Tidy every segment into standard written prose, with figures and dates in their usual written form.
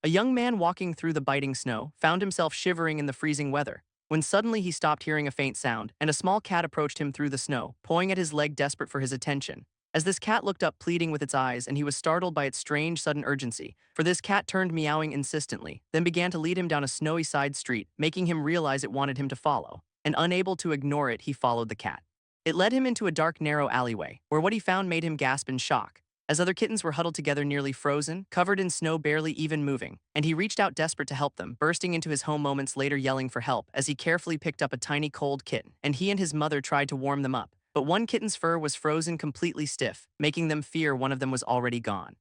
A young man walking through the biting snow found himself shivering in the freezing weather, when suddenly he stopped hearing a faint sound, and a small cat approached him through the snow, pawing at his leg desperate for his attention. As this cat looked up pleading with its eyes, and he was startled by its strange sudden urgency, for this cat turned meowing insistently, then began to lead him down a snowy side street, making him realize it wanted him to follow. And unable to ignore it, he followed the cat. It led him into a dark, narrow alleyway, where what he found made him gasp in shock, as other kittens were huddled together nearly frozen, covered in snow barely even moving, and he reached out desperate to help them, bursting into his home moments later yelling for help as he carefully picked up a tiny cold kitten, and he and his mother tried to warm them up. But one kitten's fur was frozen completely stiff, making them fear one of them was already gone.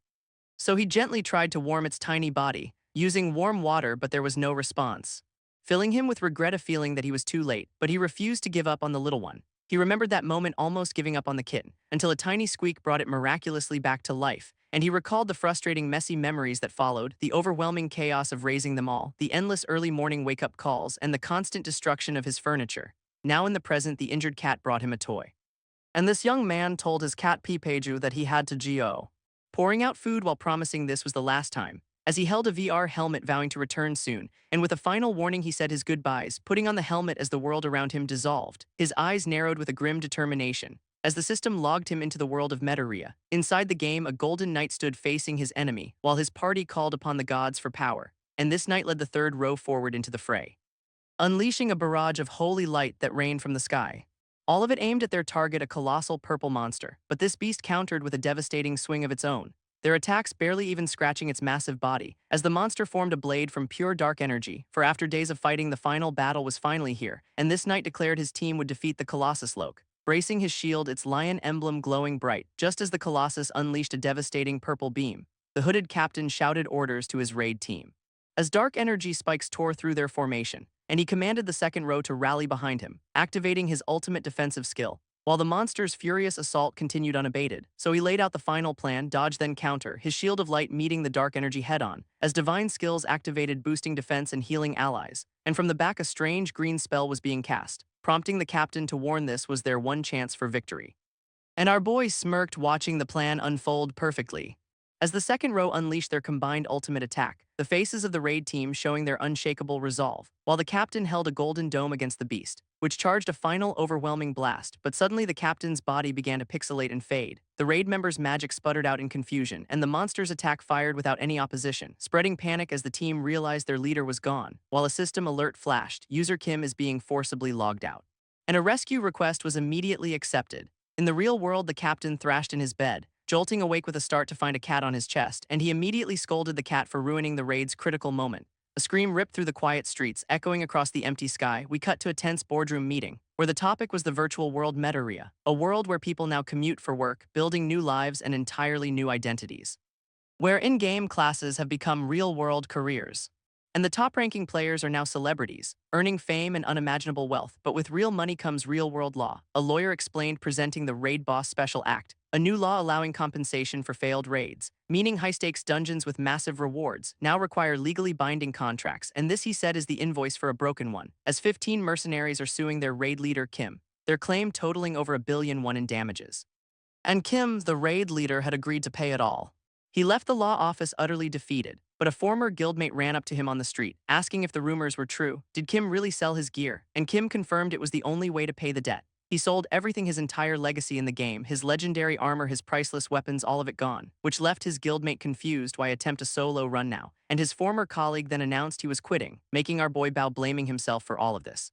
So he gently tried to warm its tiny body, using warm water, but there was no response, filling him with regret, a feeling that he was too late, but he refused to give up on the little one. He remembered that moment, almost giving up on the kitten, until a tiny squeak brought it miraculously back to life, and he recalled the frustrating, messy memories that followed, the overwhelming chaos of raising them all, the endless early morning wake-up calls, and the constant destruction of his furniture. Now in the present, the injured cat brought him a toy. And this young man told his cat Peju that he had to go, pouring out food while promising this was the last time, as he held a VR helmet vowing to return soon, and with a final warning he said his goodbyes, putting on the helmet as the world around him dissolved. His eyes narrowed with a grim determination, as the system logged him into the world of Metaria. Inside the game, a golden knight stood facing his enemy, while his party called upon the gods for power, and this knight led the third row forward into the fray, unleashing a barrage of holy light that rained from the sky. All of it aimed at their target, a colossal purple monster, but this beast countered with a devastating swing of its own, their attacks barely even scratching its massive body, as the monster formed a blade from pure dark energy. For after days of fighting, the final battle was finally here, and this knight declared his team would defeat the Colossus Loke, bracing his shield, its lion emblem glowing bright, just as the Colossus unleashed a devastating purple beam. The hooded captain shouted orders to his raid team, as dark energy spikes tore through their formation, and he commanded the second row to rally behind him, activating his ultimate defensive skill, while the monster's furious assault continued unabated. So he laid out the final plan: dodge then counter, his shield of light meeting the dark energy head-on, as divine skills activated, boosting defense and healing allies. And from the back, a strange green spell was being cast, prompting the captain to warn this was their one chance for victory. And our boys smirked, watching the plan unfold perfectly, as the second row unleashed their combined ultimate attack, the faces of the raid team showing their unshakable resolve, while the captain held a golden dome against the beast, which charged a final overwhelming blast. But suddenly the captain's body began to pixelate and fade. The raid members' magic sputtered out in confusion, and the monster's attack fired without any opposition, spreading panic as the team realized their leader was gone, while a system alert flashed: user Kim is being forcibly logged out. And a rescue request was immediately accepted. In the real world, the captain thrashed in his bed, jolting awake with a start to find a cat on his chest, and he immediately scolded the cat for ruining the raid's critical moment. A scream ripped through the quiet streets, echoing across the empty sky. We cut to a tense boardroom meeting, where the topic was the virtual world Metaria, a world where people now commute for work, building new lives and entirely new identities, where in-game classes have become real-world careers. And the top-ranking players are now celebrities, earning fame and unimaginable wealth. But with real money comes real-world law, a lawyer explained, presenting the Raid Boss Special Act, a new law allowing compensation for failed raids, meaning high-stakes dungeons with massive rewards now require legally binding contracts, and this, he said, is the invoice for a broken one, as 15 mercenaries are suing their raid leader Kim, their claim totaling over $1 billion in damages. And Kim, the raid leader, had agreed to pay it all. He left the law office utterly defeated, but a former guildmate ran up to him on the street, asking if the rumors were true. Did Kim really sell his gear? And Kim confirmed it was the only way to pay the debt. He sold everything, his entire legacy in the game, his legendary armor, his priceless weapons, all of it gone, which left his guildmate confused why attempt a solo run now, and his former colleague then announced he was quitting, making our boy Bao blaming himself for all of this.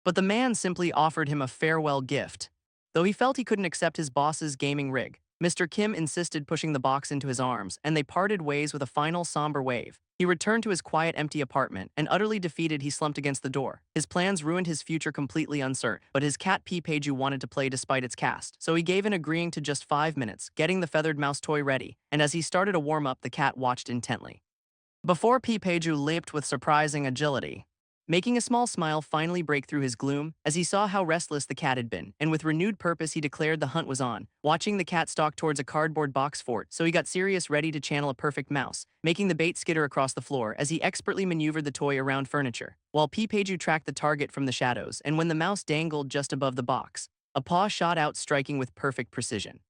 But the man simply offered him a farewell gift. Though he felt he couldn't accept his boss's gaming rig, Mr. Kim insisted, pushing the box into his arms, and they parted ways with a final somber wave. He returned to his quiet, empty apartment, and utterly defeated, he slumped against the door. His plans ruined, his future completely uncertain, but his cat Peju wanted to play despite its cast, so he gave in, agreeing to just 5 minutes, getting the feathered mouse toy ready, and as he started to warm up, the cat watched intently, before Peju leaped with surprising agility, making a small smile finally break through his gloom as he saw how restless the cat had been, and with renewed purpose he declared the hunt was on, watching the cat stalk towards a cardboard box fort. So he got serious, ready to channel a perfect mouse, making the bait skitter across the floor as he expertly maneuvered the toy around furniture, while Peju tracked the target from the shadows. And when the mouse dangled just above the box, a paw shot out, striking with perfect precision,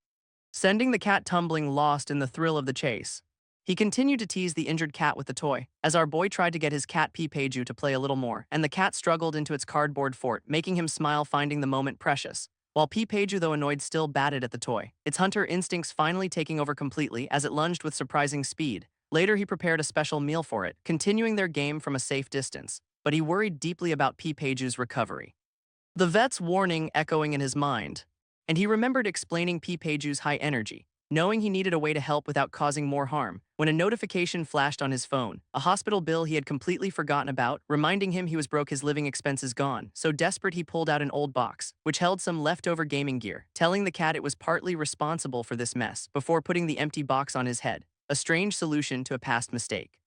sending the cat tumbling, lost in the thrill of the chase. He continued to tease the injured cat with the toy, as our boy tried to get his cat Peju to play a little more, and the cat struggled into its cardboard fort, making him smile, finding the moment precious. While Peju, though annoyed, still batted at the toy, its hunter instincts finally taking over completely as it lunged with surprising speed. Later he prepared a special meal for it, continuing their game from a safe distance, but he worried deeply about Peju's recovery. The vet's warning echoing in his mind, and he remembered explaining Peju's high energy, knowing he needed a way to help without causing more harm, when a notification flashed on his phone, a hospital bill he had completely forgotten about, reminding him he was broke, his living expenses gone. So desperate he pulled out an old box, which held some leftover gaming gear, telling the cat it was partly responsible for this mess, before putting the empty box on his head, a strange solution to a past mistake.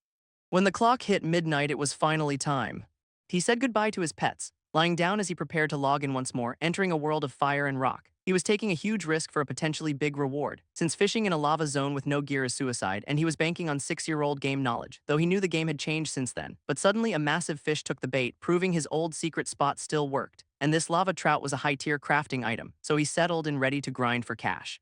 When the clock hit midnight, it was finally time. He said goodbye to his pets, lying down as he prepared to log in once more, entering a world of fire and rock. He was taking a huge risk for a potentially big reward, since fishing in a lava zone with no gear is suicide, and he was banking on 6-year-old game knowledge, though he knew the game had changed since then. But suddenly a massive fish took the bait, proving his old secret spot still worked, and this lava trout was a high-tier crafting item, so he settled and ready to grind for cash.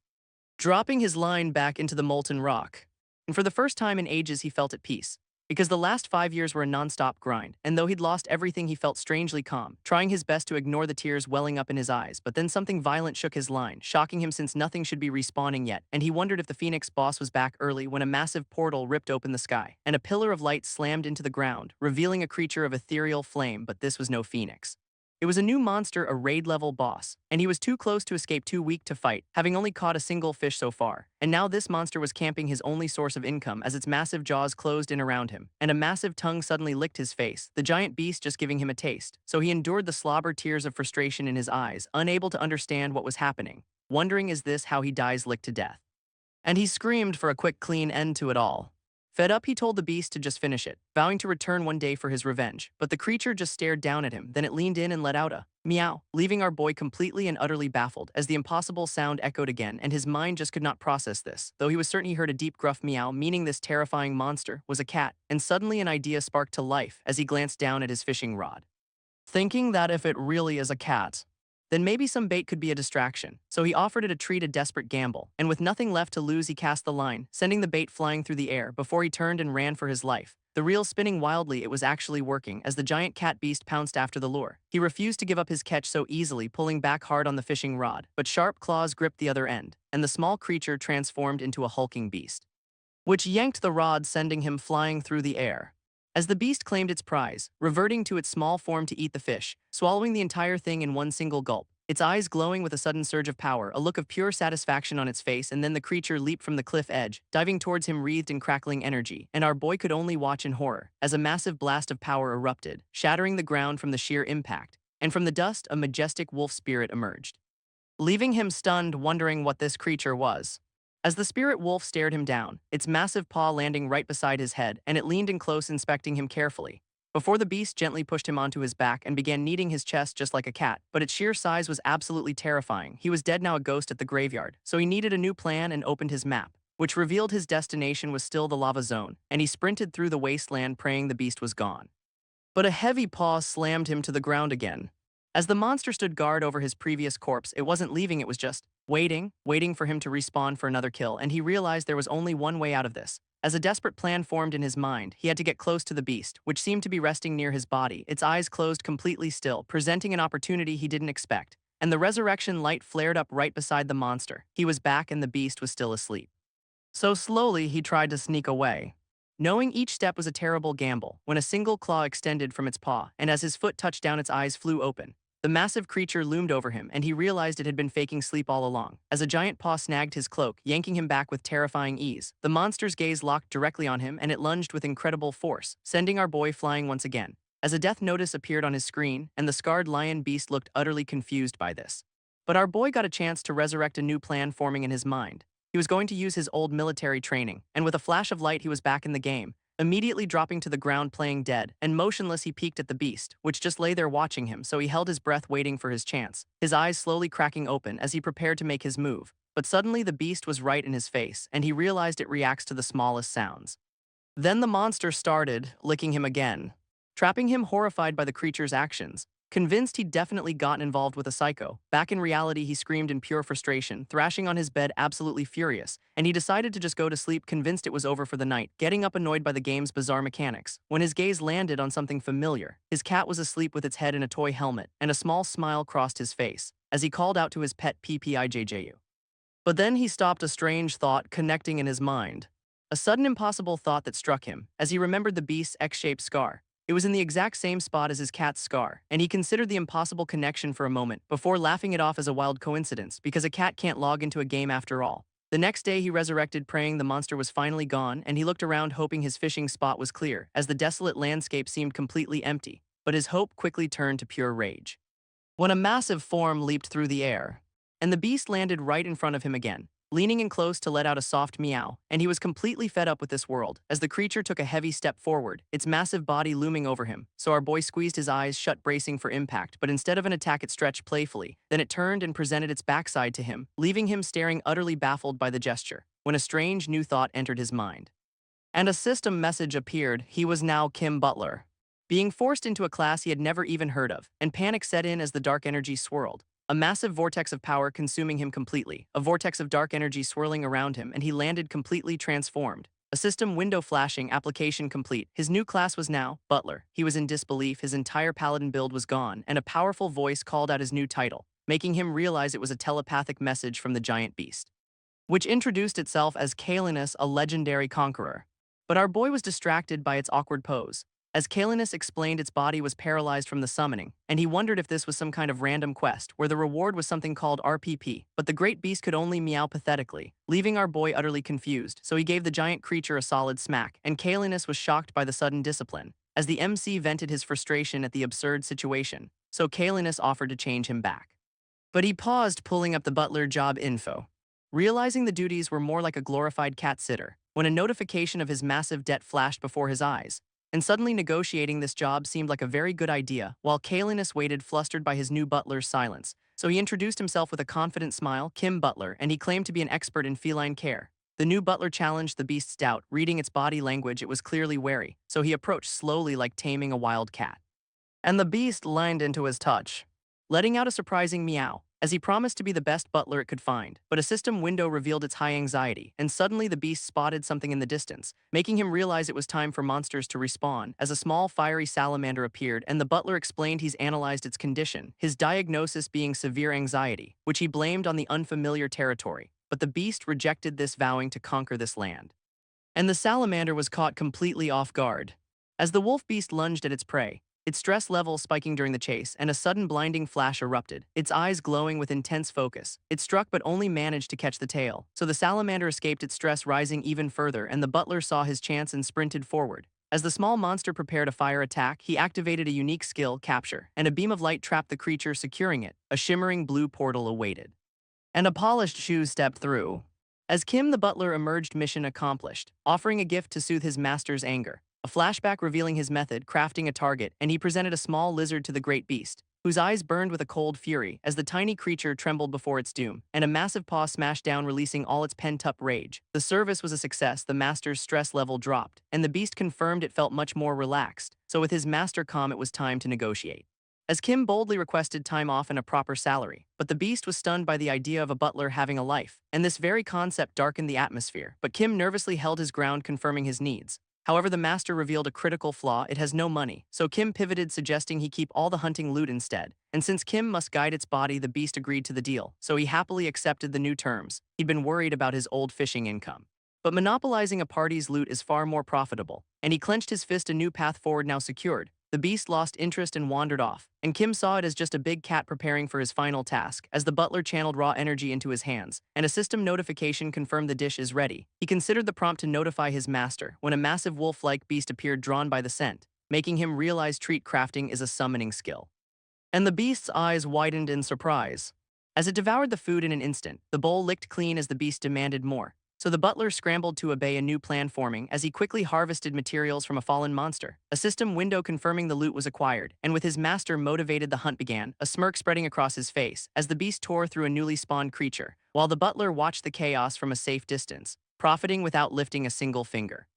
Dropping his line back into the molten rock, and for the first time in ages he felt at peace. Because the last 5 years were a non-stop grind, and though he'd lost everything he felt strangely calm, trying his best to ignore the tears welling up in his eyes. But then something violent shook his line, shocking him since nothing should be respawning yet, and he wondered if the Phoenix boss was back early when a massive portal ripped open the sky, and a pillar of light slammed into the ground, revealing a creature of ethereal flame. But this was no Phoenix. It was a new monster, a raid-level boss, and he was too close to escape, too weak to fight, having only caught a single fish so far. And now this monster was camping, his only source of income, as its massive jaws closed in around him, and a massive tongue suddenly licked his face, the giant beast just giving him a taste. So he endured the slobber, tears of frustration in his eyes, unable to understand what was happening, wondering, is this how he dies, licked to death? And he screamed for a quick, clean end to it all. Fed up, he told the beast to just finish it, vowing to return one day for his revenge. But the creature just stared down at him, then it leaned in and let out a meow, leaving our boy completely and utterly baffled as the impossible sound echoed again, and his mind just could not process this, though he was certain he heard a deep gruff meow, meaning this terrifying monster was a cat. And suddenly an idea sparked to life as he glanced down at his fishing rod, thinking that if it really is a cat, then maybe some bait could be a distraction. So he offered it a treat, a desperate gamble, and with nothing left to lose he cast the line, sending the bait flying through the air before he turned and ran for his life. The reel spinning wildly, it was actually working as the giant cat beast pounced after the lure. He refused to give up his catch so easily, pulling back hard on the fishing rod, but sharp claws gripped the other end, and the small creature transformed into a hulking beast, which yanked the rod, sending him flying through the air. As the beast claimed its prize, reverting to its small form to eat the fish, swallowing the entire thing in one single gulp, its eyes glowing with a sudden surge of power, a look of pure satisfaction on its face, and then the creature leaped from the cliff edge, diving towards him wreathed in crackling energy, and our boy could only watch in horror as a massive blast of power erupted, shattering the ground from the sheer impact, and from the dust a majestic wolf spirit emerged, leaving him stunned, wondering what this creature was. As the spirit wolf stared him down, its massive paw landing right beside his head, and it leaned in close, inspecting him carefully, before the beast gently pushed him onto his back and began kneading his chest just like a cat. But its sheer size was absolutely terrifying. He was dead, now a ghost at the graveyard, so he needed a new plan and opened his map, which revealed his destination was still the lava zone, and he sprinted through the wasteland praying the beast was gone. But a heavy paw slammed him to the ground again. As the monster stood guard over his previous corpse, it wasn't leaving, it was just waiting for him to respawn for another kill, and he realized there was only one way out of this. As a desperate plan formed in his mind, he had to get close to the beast, which seemed to be resting near his body, its eyes closed completely still, presenting an opportunity he didn't expect. And the resurrection light flared up right beside the monster. He was back and the beast was still asleep. So slowly he tried to sneak away, knowing each step was a terrible gamble, when a single claw extended from its paw, and as his foot touched down, its eyes flew open. The massive creature loomed over him, and he realized it had been faking sleep all along. As a giant paw snagged his cloak, yanking him back with terrifying ease, the monster's gaze locked directly on him, and it lunged with incredible force, sending our boy flying once again. As a death notice appeared on his screen, and the scarred lion beast looked utterly confused by this. But our boy got a chance to resurrect a new plan forming in his mind. He was going to use his old military training, and with a flash of light he was back in the game. Immediately dropping to the ground, playing dead and motionless, he peeked at the beast, which just lay there watching him, so he held his breath waiting for his chance, his eyes slowly cracking open as he prepared to make his move. But suddenly the beast was right in his face, and he realized it reacts to the smallest sounds. Then the monster started licking him again, trapping him, horrified by the creature's actions. Convinced he'd definitely gotten involved with a psycho, back in reality he screamed in pure frustration, thrashing on his bed absolutely furious, and he decided to just go to sleep convinced it was over for the night, getting up annoyed by the game's bizarre mechanics. When his gaze landed on something familiar, his cat was asleep with its head in a toy helmet, and a small smile crossed his face, as he called out to his pet PPIJJU. But then he stopped, a strange thought connecting in his mind. A sudden impossible thought that struck him, as he remembered the beast's X-shaped scar. It was in the exact same spot as his cat's scar, and he considered the impossible connection for a moment before laughing it off as a wild coincidence because a cat can't log into a game after all. The next day he resurrected praying the monster was finally gone, and he looked around hoping his fishing spot was clear as the desolate landscape seemed completely empty, but his hope quickly turned to pure rage. When a massive form leaped through the air, and the beast landed right in front of him again, leaning in close to let out a soft meow, and he was completely fed up with this world as the creature took a heavy step forward, its massive body looming over him. So our boy squeezed his eyes shut, bracing for impact, but instead of an attack it stretched playfully. Then it turned and presented its backside to him, leaving him staring utterly baffled by the gesture, when a strange new thought entered his mind. And a system message appeared. He was now Kim Butler, being forced into a class he had never even heard of, and panic set in as the dark energy swirled. A massive vortex of power consuming him completely, a vortex of dark energy swirling around him, and he landed completely transformed. A system window flashing, application complete. His new class was now Butler. He was in disbelief, his entire paladin build was gone, and a powerful voice called out his new title, making him realize it was a telepathic message from the giant beast, which introduced itself as Kalinus, a legendary conqueror. But our boy was distracted by its awkward pose. As Kalinus explained, its body was paralyzed from the summoning, and he wondered if this was some kind of random quest where the reward was something called RPP, but the great beast could only meow pathetically, leaving our boy utterly confused, so he gave the giant creature a solid smack, and Kalinus was shocked by the sudden discipline. As the MC vented his frustration at the absurd situation, so Kalinus offered to change him back. But he paused, pulling up the Butler job info, realizing the duties were more like a glorified cat sitter, when a notification of his massive debt flashed before his eyes. And suddenly negotiating this job seemed like a very good idea, while Kalinus waited, flustered by his new butler's silence. So he introduced himself with a confident smile, Kim Butler, and he claimed to be an expert in feline care. The new butler challenged the beast's doubt. Reading its body language, it was clearly wary, so he approached slowly like taming a wild cat. And the beast leaned into his touch, letting out a surprising meow, as he promised to be the best butler it could find. But a system window revealed its high anxiety, and suddenly the beast spotted something in the distance, making him realize it was time for monsters to respawn. As a small fiery salamander appeared, and the butler explained he's analyzed its condition, his diagnosis being severe anxiety, which he blamed on the unfamiliar territory. But the beast rejected this, vowing to conquer this land. And the salamander was caught completely off guard. As the wolf beast lunged at its prey, its stress level spiking during the chase, and a sudden blinding flash erupted, its eyes glowing with intense focus. It struck but only managed to catch the tail, so the salamander escaped, its stress rising even further, and the butler saw his chance and sprinted forward. As the small monster prepared a fire attack, he activated a unique skill, Capture, and a beam of light trapped the creature, securing it. A shimmering blue portal awaited, and a polished shoe stepped through. As Kim the butler emerged, mission accomplished, offering a gift to soothe his master's anger. A flashback revealing his method, crafting a target, and he presented a small lizard to the great beast, whose eyes burned with a cold fury as the tiny creature trembled before its doom, and a massive paw smashed down, releasing all its pent-up rage. The service was a success, the master's stress level dropped, and the beast confirmed it felt much more relaxed, so with his master calm, it was time to negotiate. As Kim boldly requested time off and a proper salary, but the beast was stunned by the idea of a butler having a life, and this very concept darkened the atmosphere. But Kim nervously held his ground, confirming his needs. However, the master revealed a critical flaw: it has no money, so Kim pivoted, suggesting he keep all the hunting loot instead. And since Kim must guide its body, the beast agreed to the deal, so he happily accepted the new terms. He'd been worried about his old fishing income, but monopolizing a party's loot is far more profitable, and he clenched his fist, a new path forward now secured. The beast lost interest and wandered off, and Kim saw it as just a big cat preparing for his final task. As the butler channeled raw energy into his hands, and a system notification confirmed the dish is ready, he considered the prompt to notify his master when a massive wolf-like beast appeared, drawn by the scent, making him realize treat crafting is a summoning skill. And the beast's eyes widened in surprise. As it devoured the food in an instant, the bowl licked clean as the beast demanded more. So the butler scrambled to obey, a new plan forming as he quickly harvested materials from a fallen monster. A system window confirming the loot was acquired, and with his master motivated, the hunt began, a smirk spreading across his face as the beast tore through a newly spawned creature, while the butler watched the chaos from a safe distance, profiting without lifting a single finger.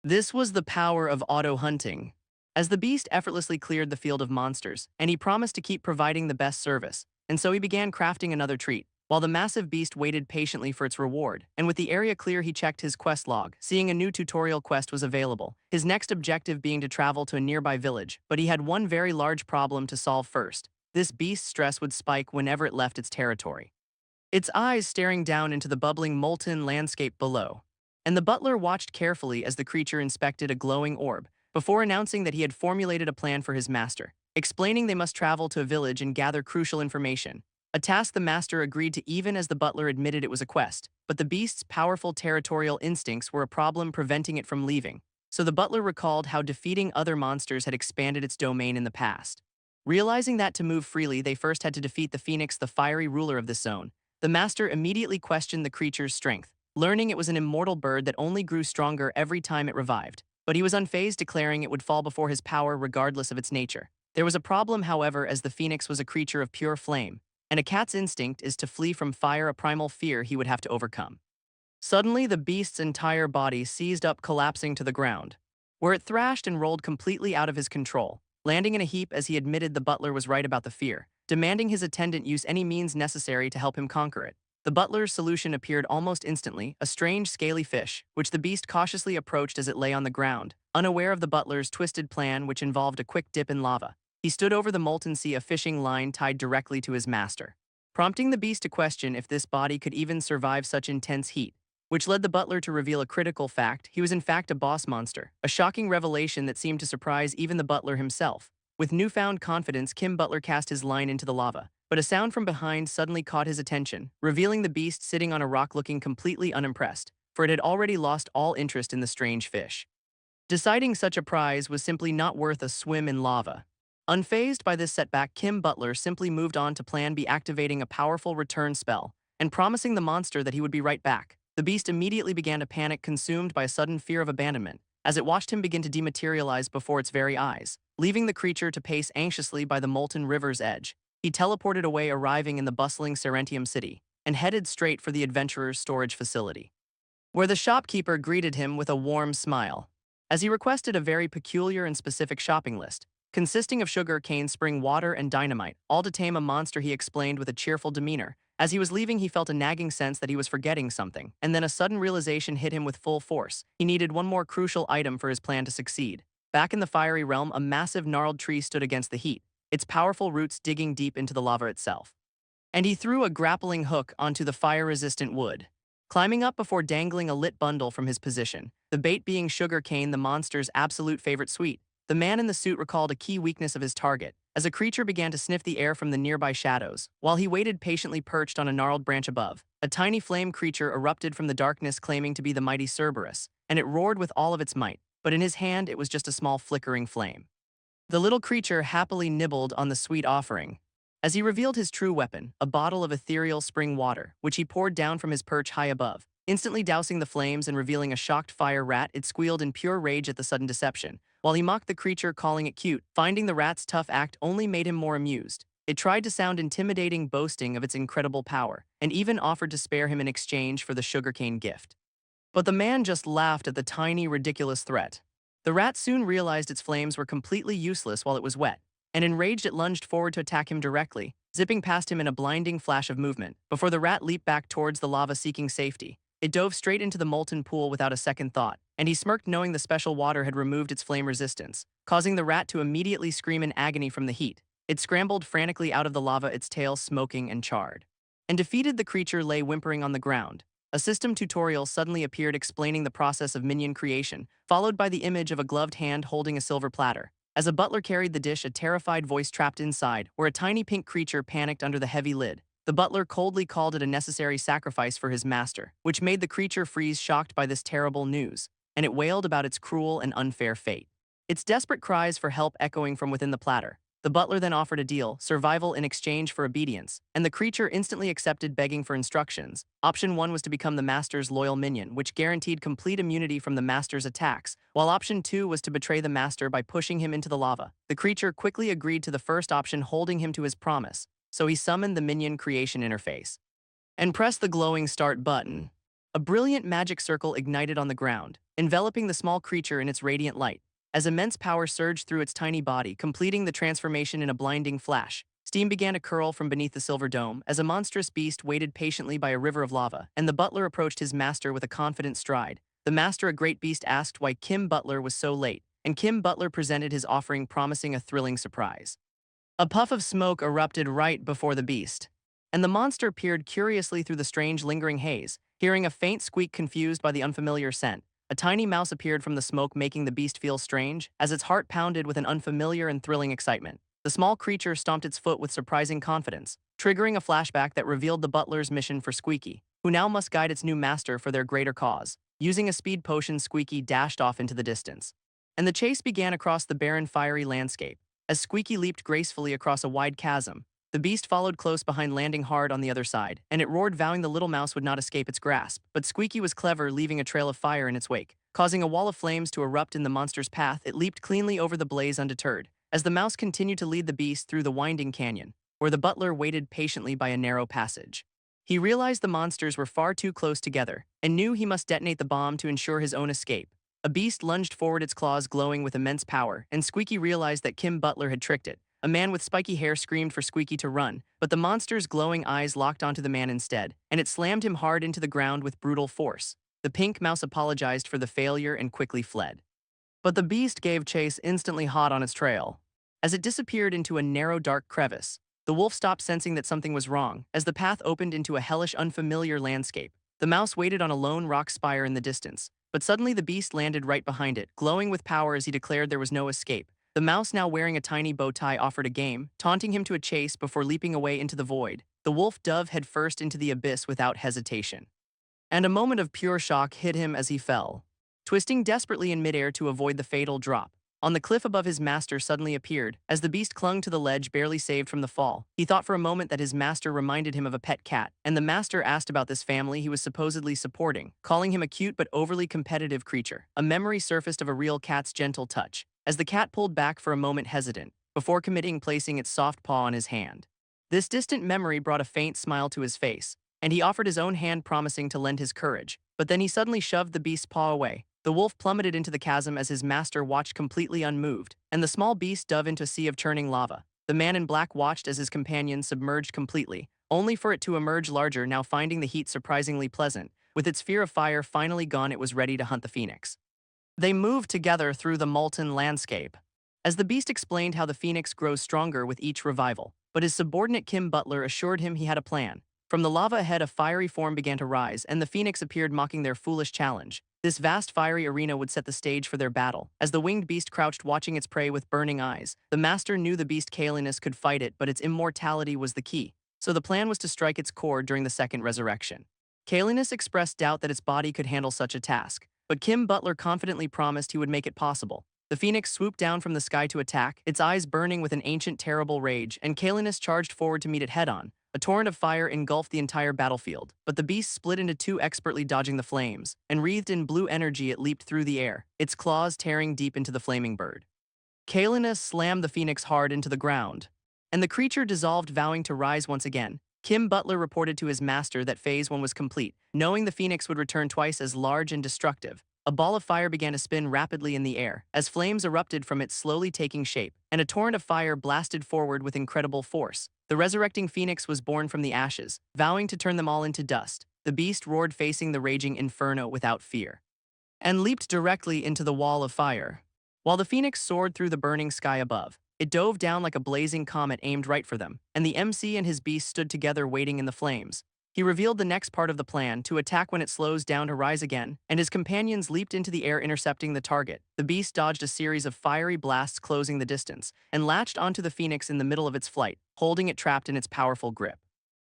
This was the power of auto-hunting. as the beast effortlessly cleared the field of monsters, and he promised to keep providing the best service, and so he began crafting another treat, while the massive beast waited patiently for its reward, and with the area clear he checked his quest log, seeing a new tutorial quest was available, his next objective being to travel to a nearby village, but he had one very large problem to solve first. This beast's stress would spike whenever it left its territory, its eyes staring down into the bubbling molten landscape below. And the butler watched carefully as the creature inspected a glowing orb, before announcing that he had formulated a plan for his master, explaining they must travel to a village and gather crucial information. A task the master agreed to even as the butler admitted it was a quest, but the beast's powerful territorial instincts were a problem preventing it from leaving. So the butler recalled how defeating other monsters had expanded its domain in the past. Realizing that to move freely they first had to defeat the phoenix, the fiery ruler of this zone, the master immediately questioned the creature's strength, learning it was an immortal bird that only grew stronger every time it revived. But he was unfazed, declaring it would fall before his power regardless of its nature. There was a problem, however, as the phoenix was a creature of pure flame, and a cat's instinct is to flee from fire, a primal fear he would have to overcome. Suddenly, the beast's entire body seized up, collapsing to the ground, where it thrashed and rolled completely out of his control, landing in a heap as he admitted the butler was right about the fear, demanding his attendant use any means necessary to help him conquer it. The butler's solution appeared almost instantly, a strange scaly fish, which the beast cautiously approached as it lay on the ground, unaware of the butler's twisted plan, which involved a quick dip in lava. He stood over the molten sea, a fishing line tied directly to his master, prompting the beast to question if this body could even survive such intense heat, which led the butler to reveal a critical fact: he was in fact a boss monster, a shocking revelation that seemed to surprise even the butler himself. With newfound confidence, Butler cast his line into the lava, but a sound from behind suddenly caught his attention, revealing the beast sitting on a rock looking completely unimpressed, for it had already lost all interest in the strange fish, deciding such a prize was simply not worth a swim in lava. Unfazed by this setback, Butler simply moved on to Plan B, activating a powerful return spell, and promising the monster that he would be right back. The beast immediately began to panic, consumed by a sudden fear of abandonment, as it watched him begin to dematerialize before its very eyes. Leaving the creature to pace anxiously by the molten river's edge, he teleported away, arriving in the bustling Serentium city, and headed straight for the adventurer's storage facility, where the shopkeeper greeted him with a warm smile, as he requested a very peculiar and specific shopping list, consisting of sugar cane, spring water, and dynamite, all to tame a monster, he explained with a cheerful demeanor. As he was leaving, he felt a nagging sense that he was forgetting something, and then a sudden realization hit him with full force. He needed one more crucial item for his plan to succeed. Back in the fiery realm, a massive gnarled tree stood against the heat, its powerful roots digging deep into the lava itself. And he threw a grappling hook onto the fire-resistant wood, climbing up before dangling a lit bundle from his position, the bait being sugar cane, the monster's absolute favorite sweet. The man in the suit recalled a key weakness of his target, as a creature began to sniff the air from the nearby shadows. While he waited patiently perched on a gnarled branch above, a tiny flame creature erupted from the darkness, claiming to be the mighty Cerberus, and it roared with all of its might, but in his hand it was just a small flickering flame. The little creature happily nibbled on the sweet offering, as he revealed his true weapon, a bottle of ethereal spring water, which he poured down from his perch high above, instantly dousing the flames and revealing a shocked fire rat. It squealed in pure rage at the sudden deception, while he mocked the creature, calling it cute. Finding the rat's tough act only made him more amused, it tried to sound intimidating, boasting of its incredible power, and even offered to spare him in exchange for the sugarcane gift. But the man just laughed at the tiny, ridiculous threat. The rat soon realized its flames were completely useless while it was wet, and enraged it lunged forward to attack him directly, zipping past him in a blinding flash of movement. Before the rat leaped back towards the lava seeking safety, it dove straight into the molten pool without a second thought, and he smirked, knowing the special water had removed its flame resistance, causing the rat to immediately scream in agony from the heat. It scrambled frantically out of the lava, its tail smoking and charred. And defeated, the creature lay whimpering on the ground. A system tutorial suddenly appeared explaining the process of minion creation, followed by the image of a gloved hand holding a silver platter. As a butler carried the dish, a terrified voice trapped inside, where a tiny pink creature panicked under the heavy lid. The butler coldly called it a necessary sacrifice for his master, which made the creature freeze, shocked by this terrible news, and it wailed about its cruel and unfair fate, its desperate cries for help echoing from within the platter. The butler then offered a deal: survival in exchange for obedience, and the creature instantly accepted, begging for instructions. Option 1 was to become the master's loyal minion, which guaranteed complete immunity from the master's attacks, while Option 2 was to betray the master by pushing him into the lava. The creature quickly agreed to the first option, holding him to his promise, so he summoned the minion creation interface and pressed the glowing start button. A brilliant magic circle ignited on the ground, enveloping the small creature in its radiant light. As immense power surged through its tiny body, completing the transformation in a blinding flash. Steam began to curl from beneath the silver dome as a monstrous beast waited patiently by a river of lava, and the butler approached his master with a confident stride. The master, a great beast, asked why Kim Butler was so late, and Kim Butler presented his offering, promising a thrilling surprise. A puff of smoke erupted right before the beast, and the monster peered curiously through the strange lingering haze, hearing a faint squeak confused by the unfamiliar scent. A tiny mouse appeared from the smoke, making the beast feel strange, as its heart pounded with an unfamiliar and thrilling excitement. The small creature stomped its foot with surprising confidence, triggering a flashback that revealed the butler's mission for Squeaky, who now must guide its new master for their greater cause. Using a speed potion, Squeaky dashed off into the distance. And the chase began across the barren, fiery landscape. As Squeaky leaped gracefully across a wide chasm, the beast followed close behind, landing hard on the other side, and it roared, vowing the little mouse would not escape its grasp. But Squeaky was clever, leaving a trail of fire in its wake. Causing a wall of flames to erupt in the monster's path, it leaped cleanly over the blaze undeterred, as the mouse continued to lead the beast through the winding canyon, where the butler waited patiently by a narrow passage. He realized the monsters were far too close together, and knew he must detonate the bomb to ensure his own escape. A beast lunged forward, its claws glowing with immense power, and Squeaky realized that Kim Butler had tricked it. A man with spiky hair screamed for Squeaky to run, but the monster's glowing eyes locked onto the man instead, and it slammed him hard into the ground with brutal force. The pink mouse apologized for the failure and quickly fled. But the beast gave chase, instantly hot on its trail. As it disappeared into a narrow, dark crevice, the wolf stopped, sensing that something was wrong, as the path opened into a hellish, unfamiliar landscape. The mouse waited on a lone rock spire in the distance, but suddenly the beast landed right behind it, glowing with power as he declared there was no escape. The mouse, now wearing a tiny bow tie, offered a game, taunting him to a chase before leaping away into the void. The wolf dove headfirst into the abyss without hesitation. And a moment of pure shock hit him as he fell, twisting desperately in midair to avoid the fatal drop. On the cliff above, his master suddenly appeared. As the beast clung to the ledge, barely saved from the fall, he thought for a moment that his master reminded him of a pet cat, and the master asked about this family he was supposedly supporting, calling him a cute but overly competitive creature. A memory surfaced of a real cat's gentle touch, as the cat pulled back for a moment, hesitant, before committing, placing its soft paw on his hand. This distant memory brought a faint smile to his face, and he offered his own hand, promising to lend his courage. But then he suddenly shoved the beast's paw away. The wolf plummeted into the chasm as his master watched completely unmoved, and the small beast dove into a sea of churning lava. The man in black watched as his companion submerged completely, only for it to emerge larger, now finding the heat surprisingly pleasant. With its fear of fire finally gone, it was ready to hunt the phoenix. They moved together through the molten landscape, as the beast explained how the phoenix grows stronger with each revival. But his subordinate Kim Butler assured him he had a plan. From the lava ahead, a fiery form began to rise, and the phoenix appeared, mocking their foolish challenge. This vast fiery arena would set the stage for their battle. As the winged beast crouched, watching its prey with burning eyes, the master knew the beast Kalinus could fight it, but its immortality was the key. So the plan was to strike its core during the second resurrection. Kalinus expressed doubt that its body could handle such a task, but Kim Butler confidently promised he would make it possible. The phoenix swooped down from the sky to attack, its eyes burning with an ancient, terrible rage, and Kalinus charged forward to meet it head-on. A torrent of fire engulfed the entire battlefield, but the beast split into two, expertly dodging the flames, and wreathed in blue energy it leaped through the air, its claws tearing deep into the flaming bird. Kalinus slammed the phoenix hard into the ground, and the creature dissolved, vowing to rise once again. Kim Butler reported to his master that Phase 1 was complete, knowing the phoenix would return twice as large and destructive. A ball of fire began to spin rapidly in the air, as flames erupted from it, slowly taking shape, and a torrent of fire blasted forward with incredible force. The resurrecting phoenix was born from the ashes, vowing to turn them all into dust. The beast roared, facing the raging inferno without fear, and leaped directly into the wall of fire. While the phoenix soared through the burning sky above, it dove down like a blazing comet aimed right for them, and the MC and his beast stood together waiting in the flames. He revealed the next part of the plan: to attack when it slows down to rise again, and his companions leaped into the air, intercepting the target. The beast dodged a series of fiery blasts, closing the distance, and latched onto the phoenix in the middle of its flight, holding it trapped in its powerful grip.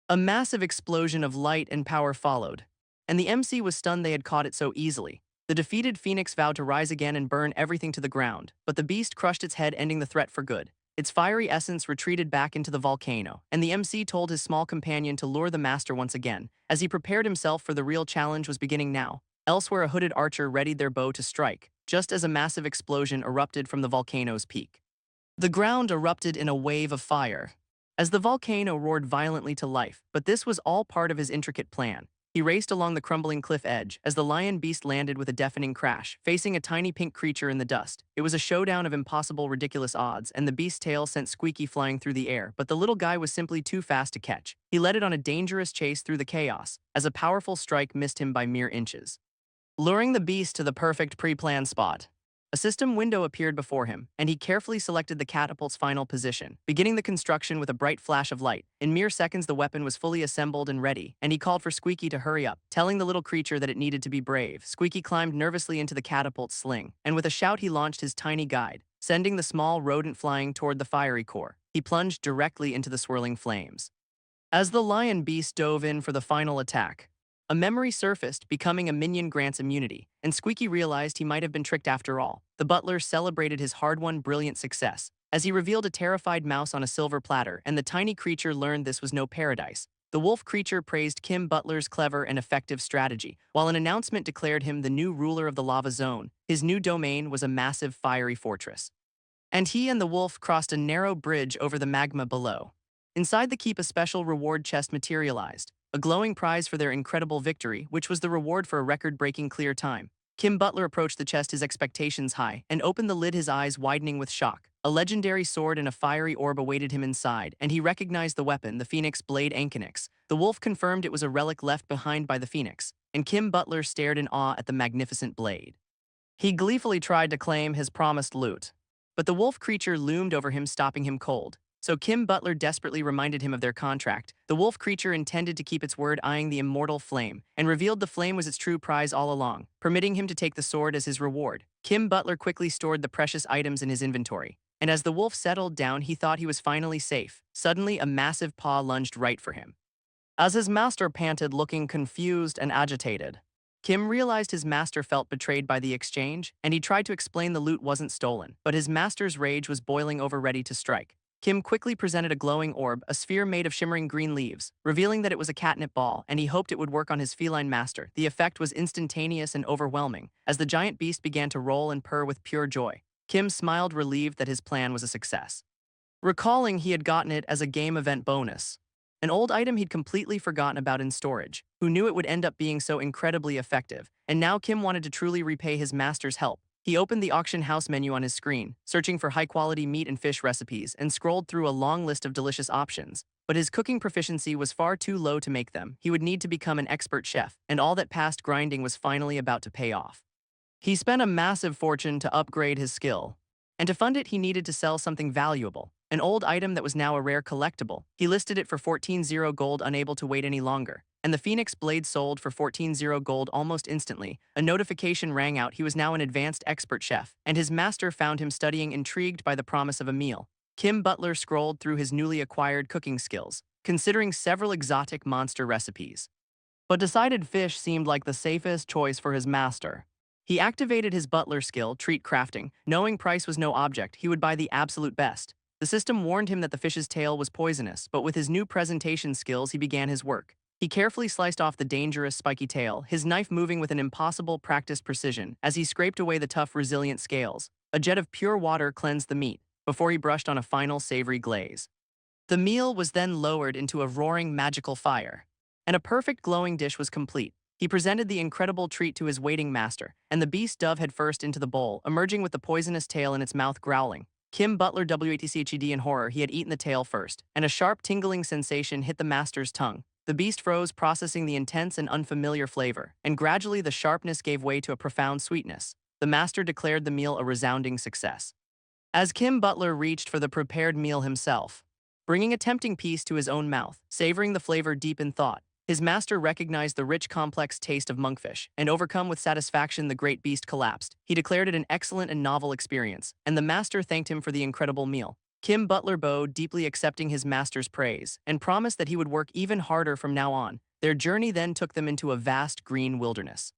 A massive explosion of light and power followed, and the MC was stunned they had caught it so easily. The defeated phoenix vowed to rise again and burn everything to the ground, but the beast crushed its head, ending the threat for good. Its fiery essence retreated back into the volcano, and the MC told his small companion to lure the master once again. As he prepared himself, for the real challenge was beginning now. Elsewhere, a hooded archer readied their bow to strike, just as a massive explosion erupted from the volcano's peak. The ground erupted in a wave of fire, as the volcano roared violently to life, but this was all part of his intricate plan. He raced along the crumbling cliff edge as the lion beast landed with a deafening crash, facing a tiny pink creature in the dust. It was a showdown of impossible, ridiculous odds, and the beast's tail sent Squeaky flying through the air, but the little guy was simply too fast to catch. He led it on a dangerous chase through the chaos, as a powerful strike missed him by mere inches, luring the beast to the perfect pre-planned spot. A system window appeared before him, and he carefully selected the catapult's final position, beginning the construction with a bright flash of light. In mere seconds, the weapon was fully assembled and ready, and he called for Squeaky to hurry up, telling the little creature that it needed to be brave. Squeaky climbed nervously into the catapult's sling, and with a shout he launched his tiny guide, sending the small rodent flying toward the fiery core. He plunged directly into the swirling flames. As the lion beast dove in for the final attack, a memory surfaced, becoming a minion grants immunity, and Squeaky realized he might have been tricked after all. The butler celebrated his hard-won brilliant success, as he revealed a terrified mouse on a silver platter, and the tiny creature learned this was no paradise. The wolf creature praised Kim Butler's clever and effective strategy, while an announcement declared him the new ruler of the lava zone. His new domain was a massive fiery fortress, and he and the wolf crossed a narrow bridge over the magma below. Inside the keep, a special reward chest materialized, a glowing prize for their incredible victory, which was the reward for a record-breaking clear time. Kim Butler approached the chest, his expectations high, and opened the lid, his eyes widening with shock. A legendary sword and a fiery orb awaited him inside, and he recognized the weapon, the Phoenix Blade Ankinix. The wolf confirmed it was a relic left behind by the Phoenix, and Kim Butler stared in awe at the magnificent blade. He gleefully tried to claim his promised loot, but the wolf creature loomed over him, stopping him cold. So Kim Butler desperately reminded him of their contract. The wolf creature intended to keep its word, eyeing the immortal flame, and revealed the flame was its true prize all along, permitting him to take the sword as his reward. Kim Butler quickly stored the precious items in his inventory, and as the wolf settled down, he thought he was finally safe. Suddenly, a massive paw lunged right for him. As his master panted, looking confused and agitated, Kim realized his master felt betrayed by the exchange, and he tried to explain the loot wasn't stolen, but his master's rage was boiling over, ready to strike. Kim quickly presented a glowing orb, a sphere made of shimmering green leaves, revealing that it was a catnip ball, and he hoped it would work on his feline master. The effect was instantaneous and overwhelming, as the giant beast began to roll and purr with pure joy. Kim smiled, relieved that his plan was a success, recalling he had gotten it as a game event bonus, an old item he'd completely forgotten about in storage. Who knew it would end up being so incredibly effective? And now Kim wanted to truly repay his master's help. He opened the auction house menu on his screen, searching for high-quality meat and fish recipes, and scrolled through a long list of delicious options. But his cooking proficiency was far too low to make them. He would need to become an expert chef, and all that past grinding was finally about to pay off. He spent a massive fortune to upgrade his skill, and to fund it he needed to sell something valuable, an old item that was now a rare collectible. He listed it for 14,000 gold, unable to wait any longer, and the Phoenix Blade sold for 14,000 gold almost instantly. A notification rang out. He was now an advanced expert chef, and his master found him studying, intrigued by the promise of a meal. Kim Butler scrolled through his newly acquired cooking skills, considering several exotic monster recipes, but decided fish seemed like the safest choice for his master. He activated his butler skill, treat crafting. Knowing price was no object, he would buy the absolute best. The system warned him that the fish's tail was poisonous, but with his new presentation skills he began his work. He carefully sliced off the dangerous spiky tail, his knife moving with an impossible practiced precision as he scraped away the tough, resilient scales. A jet of pure water cleansed the meat, before he brushed on a final savory glaze. The meal was then lowered into a roaring magical fire, and a perfect glowing dish was complete. He presented the incredible treat to his waiting master, and the beast dove headfirst into the bowl, emerging with the poisonous tail in its mouth, growling. Kim Butler WATCHED in horror. He had eaten the tail first, and a sharp tingling sensation hit the master's tongue. The beast froze, processing the intense and unfamiliar flavor, and gradually the sharpness gave way to a profound sweetness. The master declared the meal a resounding success. As Kim Butler reached for the prepared meal himself, bringing a tempting piece to his own mouth, savoring the flavor deep in thought, his master recognized the rich, complex taste of monkfish, and overcome with satisfaction, the great beast collapsed. He declared it an excellent and novel experience, and the master thanked him for the incredible meal. Kim Butler bowed, deeply accepting his master's praise, and promised that he would work even harder from now on. Their journey then took them into a vast green wilderness.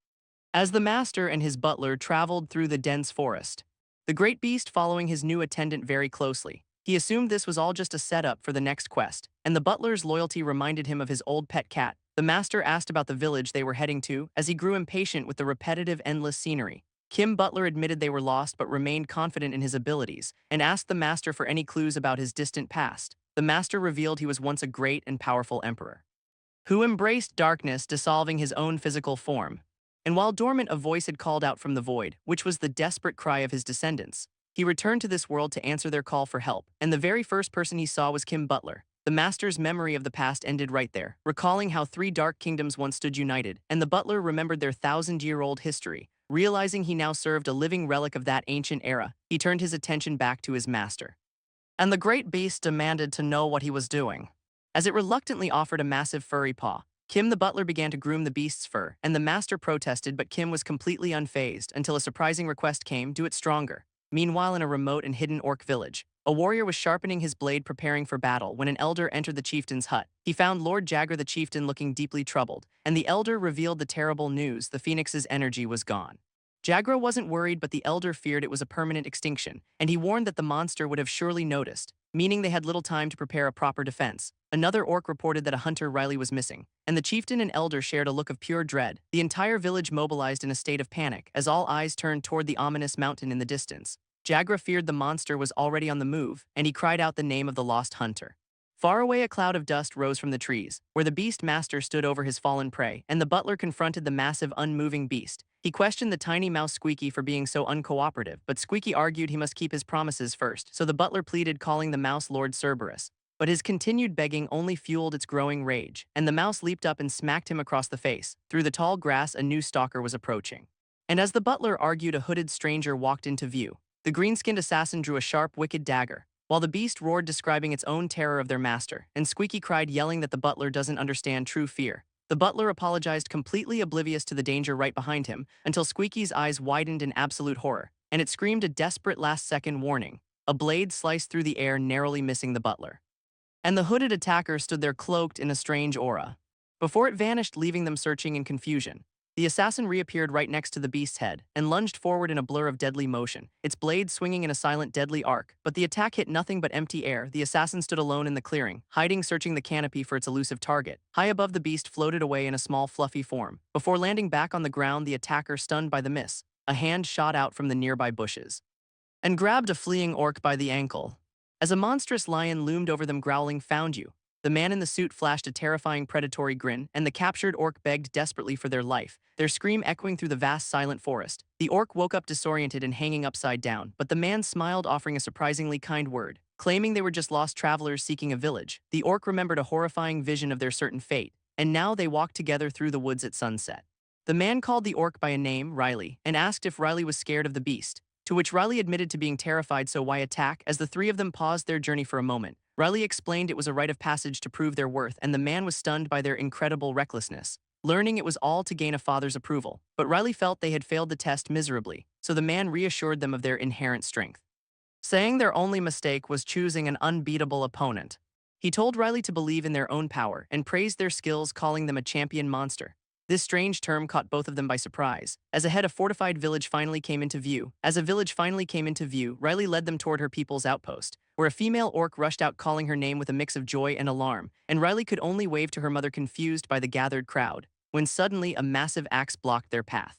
As the master and his butler traveled through the dense forest, the great beast following his new attendant very closely. He assumed this was all just a setup for the next quest, and the butler's loyalty reminded him of his old pet cat. The master asked about the village they were heading to, as he grew impatient with the repetitive, endless scenery. Kim Butler admitted they were lost but remained confident in his abilities, and asked the master for any clues about his distant past. The master revealed he was once a great and powerful emperor, who embraced darkness, dissolving his own physical form. And while dormant, a voice had called out from the void, which was the desperate cry of his descendants. He returned to this world to answer their call for help, and the very first person he saw was Kim Butler. The master's memory of the past ended right there, recalling how three dark kingdoms once stood united, and the butler remembered their thousand-year-old history. Realizing he now served a living relic of that ancient era, he turned his attention back to his master. And the great beast demanded to know what he was doing. As it reluctantly offered a massive furry paw, Kim the butler began to groom the beast's fur, and the master protested, but Kim was completely unfazed until a surprising request came: do it stronger. Meanwhile, in a remote and hidden orc village, a warrior was sharpening his blade preparing for battle when an elder entered the chieftain's hut. He found Lord Jagger the chieftain looking deeply troubled, and the elder revealed the terrible news: the phoenix's energy was gone. Jagra wasn't worried, but the elder feared it was a permanent extinction, and he warned that the monster would have surely noticed, meaning they had little time to prepare a proper defense. Another orc reported that a hunter Riley was missing, and the chieftain and elder shared a look of pure dread. The entire village mobilized in a state of panic as all eyes turned toward the ominous mountain in the distance. Jagra feared the monster was already on the move, and he cried out the name of the lost hunter. Far away, a cloud of dust rose from the trees, where the beast master stood over his fallen prey, and the butler confronted the massive, unmoving beast. He questioned the tiny mouse Squeaky for being so uncooperative, but Squeaky argued he must keep his promises first, so the butler pleaded, calling the mouse Lord Cerberus. But his continued begging only fueled its growing rage, and the mouse leaped up and smacked him across the face. Through the tall grass, a new stalker was approaching. And as the butler argued, a hooded stranger walked into view. The green-skinned assassin drew a sharp, wicked dagger, while the beast roared, describing its own terror of their master, and Squeaky cried, yelling that the butler doesn't understand true fear. The butler apologized, completely oblivious to the danger right behind him, until Squeaky's eyes widened in absolute horror, and it screamed a desperate last-second warning. A blade sliced through the air, narrowly missing the butler. And the hooded attacker stood there, cloaked in a strange aura. Before it vanished, leaving them searching in confusion. The assassin reappeared right next to the beast's head and lunged forward in a blur of deadly motion, its blade swinging in a silent, deadly arc. But the attack hit nothing but empty air. The assassin stood alone in the clearing, hiding, searching the canopy for its elusive target. High above, the beast floated away in a small, fluffy form. Before landing back on the ground, the attacker, stunned by the miss, a hand shot out from the nearby bushes and grabbed a fleeing orc by the ankle. As a monstrous lion loomed over them, growling, "Found you." The man in the suit flashed a terrifying predatory grin, and the captured orc begged desperately for their life, their scream echoing through the vast, silent forest. The orc woke up disoriented and hanging upside down, but the man smiled, offering a surprisingly kind word. Claiming they were just lost travelers seeking a village, the orc remembered a horrifying vision of their certain fate, and now they walked together through the woods at sunset. The man called the orc by a name, Riley, and asked if Riley was scared of the beast, to which Riley admitted to being terrified. So why attack? As the three of them paused their journey for a moment, Riley explained it was a rite of passage to prove their worth, and the man was stunned by their incredible recklessness, learning it was all to gain a father's approval. But Riley felt they had failed the test miserably, so the man reassured them of their inherent strength, saying their only mistake was choosing an unbeatable opponent. He told Riley to believe in their own power and praised their skills, calling them a champion monster. This strange term caught both of them by surprise. As a fortified village finally came into view, Riley led them toward her people's outpost, where a female orc rushed out, calling her name with a mix of joy and alarm, and Riley could only wave to her mother, confused by the gathered crowd, when suddenly a massive axe blocked their path,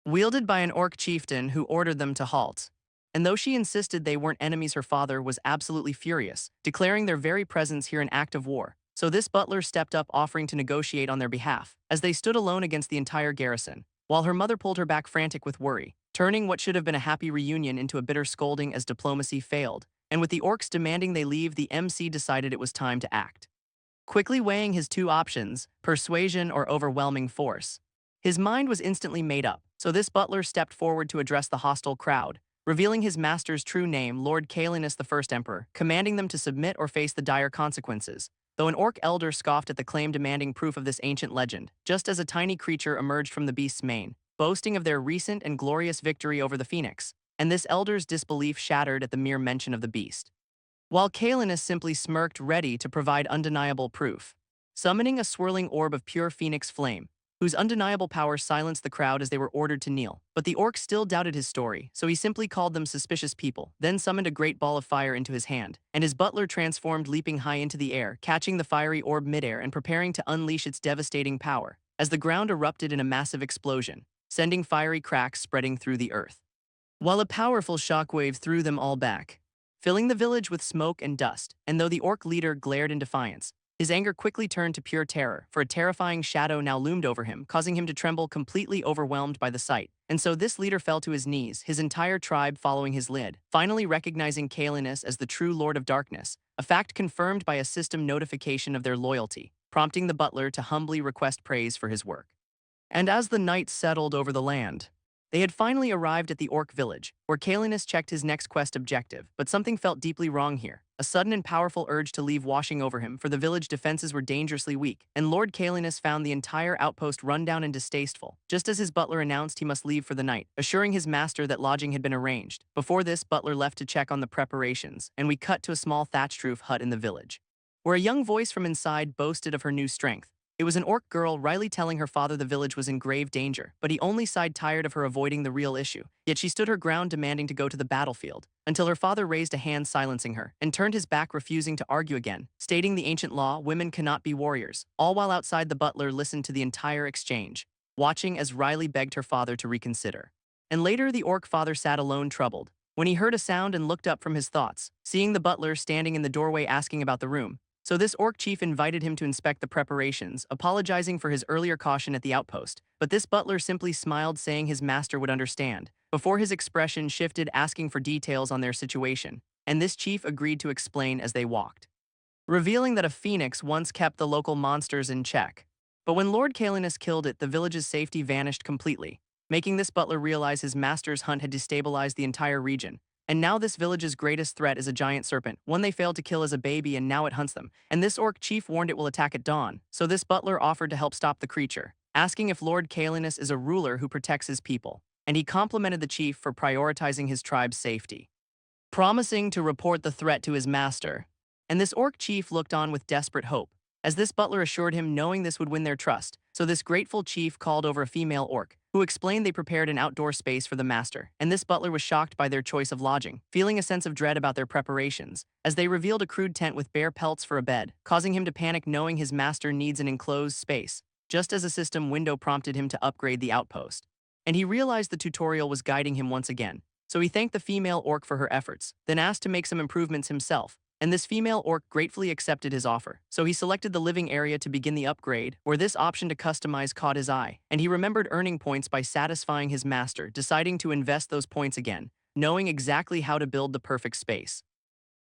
wielded by an orc chieftain who ordered them to halt. And though she insisted they weren't enemies, her father was absolutely furious, declaring their very presence here an act of war. So this butler stepped up, offering to negotiate on their behalf, as they stood alone against the entire garrison, while her mother pulled her back, frantic with worry, turning what should have been a happy reunion into a bitter scolding as diplomacy failed. And with the orcs demanding they leave, the MC decided it was time to act. Quickly weighing his two options, persuasion or overwhelming force, his mind was instantly made up, so this butler stepped forward to address the hostile crowd, revealing his master's true name, Lord Caelinus the First Emperor, commanding them to submit or face the dire consequences. Though an orc elder scoffed at the claim, demanding proof of this ancient legend, just as a tiny creature emerged from the beast's mane, boasting of their recent and glorious victory over the phoenix, and this elder's disbelief shattered at the mere mention of the beast, while Caelinus simply smirked, ready to provide undeniable proof, summoning a swirling orb of pure phoenix flame, whose undeniable power silenced the crowd as they were ordered to kneel. But the orc still doubted his story, so he simply called them suspicious people, then summoned a great ball of fire into his hand, and his butler transformed, leaping high into the air, catching the fiery orb midair and preparing to unleash its devastating power, as the ground erupted in a massive explosion, sending fiery cracks spreading through the earth, while a powerful shockwave threw them all back, filling the village with smoke and dust. And though the orc leader glared in defiance, His anger quickly turned to pure terror, for a terrifying shadow now loomed over him, causing him to tremble, completely overwhelmed by the sight. And so this leader fell to his knees, his entire tribe following his lead, finally recognizing Kalinus as the true Lord of Darkness, a fact confirmed by a system notification of their loyalty, prompting the butler to humbly request praise for his work. And as the night settled over the land, they had finally arrived at the orc village, where Kalinus checked his next quest objective, but something felt deeply wrong here. A sudden and powerful urge to leave washing over him, for the village defenses were dangerously weak, and Lord Kalinus found the entire outpost rundown and distasteful, just as his butler announced he must leave for the night, assuring his master that lodging had been arranged. Before this, Butler left to check on the preparations, and we cut to a small thatched roof hut in the village, where a young voice from inside boasted of her new strength. It was an orc girl, Riley, telling her father the village was in grave danger, but he only sighed, tired of her avoiding the real issue. Yet she stood her ground, demanding to go to the battlefield, until her father raised a hand silencing her, and turned his back, refusing to argue again, stating the ancient law, women cannot be warriors. All while outside, the butler listened to the entire exchange, watching as Riley begged her father to reconsider. And later, the orc father sat alone, troubled, when he heard a sound and looked up from his thoughts, seeing the butler standing in the doorway asking about the room. So this orc chief invited him to inspect the preparations, apologizing for his earlier caution at the outpost. But this butler simply smiled, saying his master would understand, before his expression shifted, asking for details on their situation. And this chief agreed to explain as they walked, revealing that a phoenix once kept the local monsters in check. But when Lord Kalinus killed it, the village's safety vanished completely, making this butler realize his master's hunt had destabilized the entire region. And now this village's greatest threat is a giant serpent, one they failed to kill as a baby, and now it hunts them. And this orc chief warned it will attack at dawn, so this butler offered to help stop the creature, asking if Lord Kalinus is a ruler who protects his people. And he complimented the chief for prioritizing his tribe's safety, promising to report the threat to his master. And this orc chief looked on with desperate hope, as this butler assured him, knowing this would win their trust. So this grateful chief called over a female orc, who explained they prepared an outdoor space for the master, and this butler was shocked by their choice of lodging, feeling a sense of dread about their preparations, as they revealed a crude tent with bare pelts for a bed, causing him to panic, knowing his master needs an enclosed space, just as a system window prompted him to upgrade the outpost. And he realized the tutorial was guiding him once again, so he thanked the female orc for her efforts, then asked to make some improvements himself. And this female orc gratefully accepted his offer, so he selected the living area to begin the upgrade, where this option to customize caught his eye, and he remembered earning points by satisfying his master, deciding to invest those points again, knowing exactly how to build the perfect space.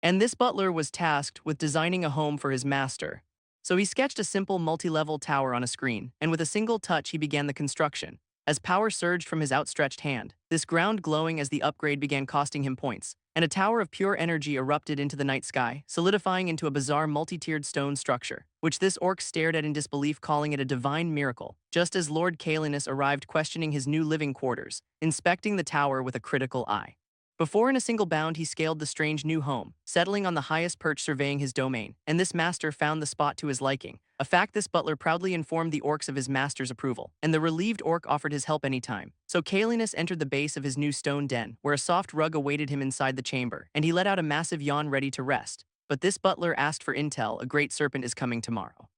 And this butler was tasked with designing a home for his master. So he sketched a simple multi-level tower on a screen, and with a single touch he began the construction. As power surged from his outstretched hand, this ground glowing as the upgrade began costing him points, and a tower of pure energy erupted into the night sky, solidifying into a bizarre multi-tiered stone structure, which this orc stared at in disbelief, calling it a divine miracle, just as Lord Kalinus arrived, questioning his new living quarters, inspecting the tower with a critical eye. Before in a single bound he scaled the strange new home, settling on the highest perch, surveying his domain, and this master found the spot to his liking, a fact this butler proudly informed the orcs of his master's approval, and the relieved orc offered his help anytime. So Kalinus entered the base of his new stone den, where a soft rug awaited him inside the chamber, and he let out a massive yawn, ready to rest. But this butler asked for intel. A great serpent is coming tomorrow.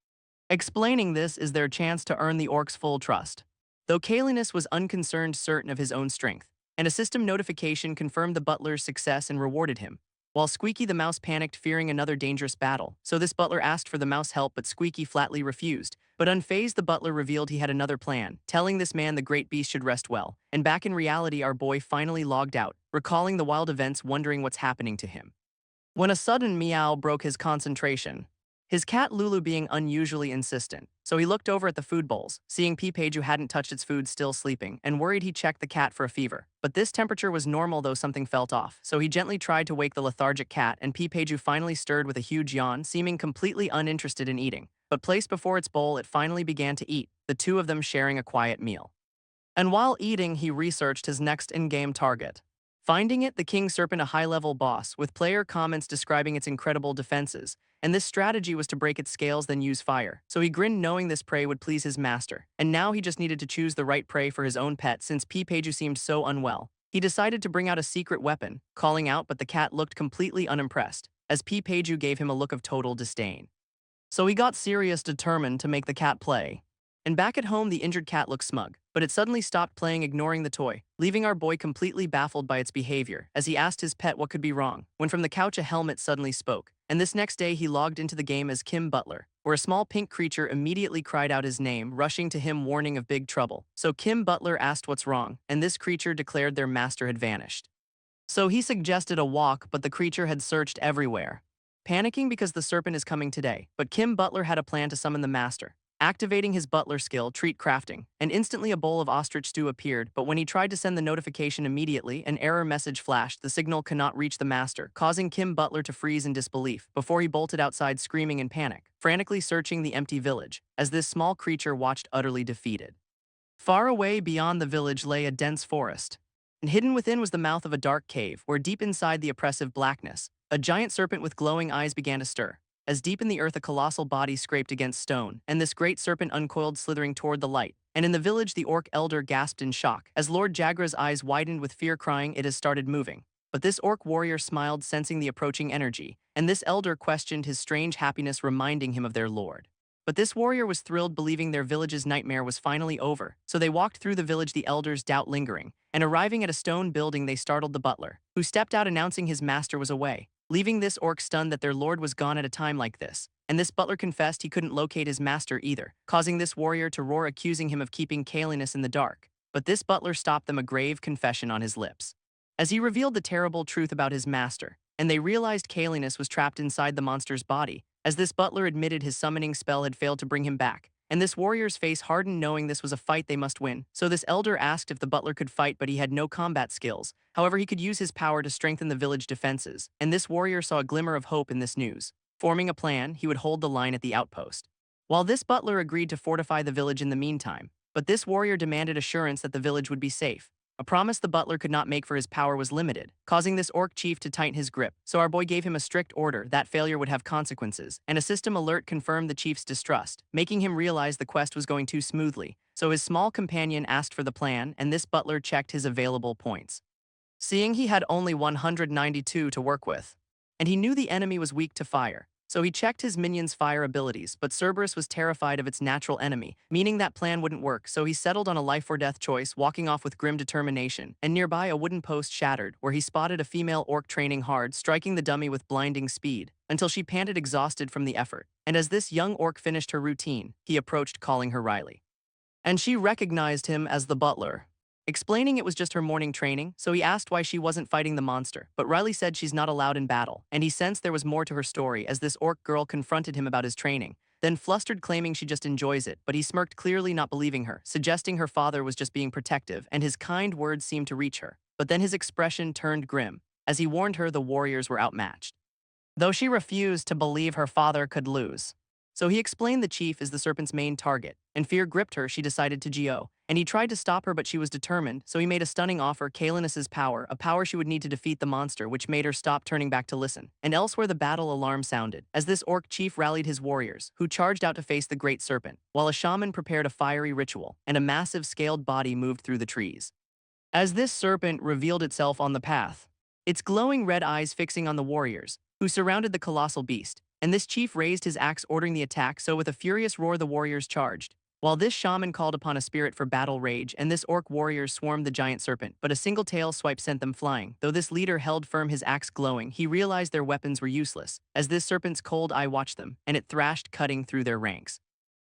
Explaining this is their chance to earn the orcs' full trust. Though Kalinus was unconcerned, certain of his own strength, and a system notification confirmed the butler's success and rewarded him, while Squeaky the mouse panicked, fearing another dangerous battle. So this butler asked for the mouse help, but Squeaky flatly refused. But unfazed, the butler revealed he had another plan, telling this man the great beast should rest well. And back in reality, our boy finally logged out, recalling the wild events, wondering what's happening to him, when a sudden meow broke his concentration. His cat Lulu being unusually insistent, so he looked over at the food bowls, seeing Peepage, who hadn't touched its food, still sleeping, and worried he checked the cat for a fever. But this temperature was normal, though something felt off, so he gently tried to wake the lethargic cat, and Peepage, who finally stirred with a huge yawn, seeming completely uninterested in eating. But placed before its bowl, it finally began to eat, the two of them sharing a quiet meal. And while eating, he researched his next in-game target, finding it the king serpent, a high-level boss, with player comments describing its incredible defenses, and this strategy was to break its scales then use fire. So he grinned, knowing this prey would please his master, and now he just needed to choose the right prey for his own pet. Since Peepage seemed so unwell, he decided to bring out a secret weapon, calling out, but the cat looked completely unimpressed, as Peepage gave him a look of total disdain. So he got serious, determined to make the cat play. And back at home, the injured cat looked smug, but it suddenly stopped playing, ignoring the toy, leaving our boy completely baffled by its behavior, as he asked his pet what could be wrong, when from the couch a helmet suddenly spoke. And this next day he logged into the game as Kim Butler, where where a small pink creature immediately cried out his name, rushing to him warning of big trouble. So Kim Butler asked what's wrong, and this creature declared their master had vanished. So he suggested a walk, but the creature had searched everywhere, panicking because the serpent is coming today. But Kim Butler had a plan to summon the master, activating his butler skill, treat crafting, and instantly a bowl of ostrich stew appeared. But when he tried to send the notification immediately, an error message flashed. The signal cannot reach the master, causing Kim Butler to freeze in disbelief before he bolted outside screaming in panic, frantically searching the empty village, as this small creature watched utterly defeated. Far away beyond the village lay a dense forest, and hidden within was the mouth of a dark cave where deep inside the oppressive blackness, a giant serpent with glowing eyes began to stir. As deep in the earth a colossal body scraped against stone, and this great serpent uncoiled slithering toward the light. And in the village the orc elder gasped in shock, as Lord Jagra's eyes widened with fear, crying, "It has started moving." But this orc warrior smiled, sensing the approaching energy, and this elder questioned his strange happiness, reminding him of their lord. But this warrior was thrilled, believing their village's nightmare was finally over. So they walked through the village, the elder's doubt lingering, and arriving at a stone building they startled the butler, who stepped out announcing his master was away, leaving this orc stunned that their lord was gone at a time like this. And this butler confessed he couldn't locate his master either, causing this warrior to roar, accusing him of keeping Kalinus in the dark. But this butler stopped them, a grave confession on his lips, as he revealed the terrible truth about his master, and they realized Kalinus was trapped inside the monster's body, as this butler admitted his summoning spell had failed to bring him back. And this warrior's face hardened, knowing this was a fight they must win. So this elder asked if the butler could fight, but he had no combat skills. However, he could use his power to strengthen the village defenses, and this warrior saw a glimmer of hope in this news. Forming a plan, he would hold the line at the outpost, while this butler agreed to fortify the village in the meantime. But this warrior demanded assurance that the village would be safe. A promise the butler could not make, for his power was limited, causing this orc chief to tighten his grip. So our boy gave him a strict order that failure would have consequences, and a system alert confirmed the chief's distrust, making him realize the quest was going too smoothly. So his small companion asked for the plan, and this butler checked his available points, seeing he had only 192 to work with, and he knew the enemy was weak to fire. So he checked his minions' fire abilities, but Cerberus was terrified of its natural enemy, meaning that plan wouldn't work. So he settled on a life-or-death choice, walking off with grim determination. And nearby a wooden post shattered, where he spotted a female orc training hard, striking the dummy with blinding speed, until she panted exhausted from the effort. And as this young orc finished her routine, he approached, calling her Riley. And she recognized him as the butler, explaining it was just her morning training. So he asked why she wasn't fighting the monster, but Riley said she's not allowed in battle, and he sensed there was more to her story as this orc girl confronted him about his training, then flustered, claiming she just enjoys it. But he smirked, clearly not believing her, suggesting her father was just being protective, and his kind words seemed to reach her. But then his expression turned grim, as he warned her the warriors were outmatched, though she refused to believe her father could lose. So he explained the chief is the serpent's main target, and fear gripped her. She decided to go, and he tried to stop her, but she was determined. So he made a stunning offer, Kalinus's power, a power she would need to defeat the monster, which made her stop, turning back to listen. And elsewhere the battle alarm sounded, as this orc chief rallied his warriors, who charged out to face the great serpent, while a shaman prepared a fiery ritual, and a massive scaled body moved through the trees. As this serpent revealed itself on the path, its glowing red eyes fixing on the warriors, who surrounded the colossal beast. And this chief raised his axe, ordering the attack. So with a furious roar the warriors charged, while this shaman called upon a spirit for battle rage, and this orc warriors swarmed the giant serpent. But a single tail swipe sent them flying. Though this leader held firm, his axe glowing, he realized their weapons were useless, as this serpent's cold eye watched them, and it thrashed, cutting through their ranks.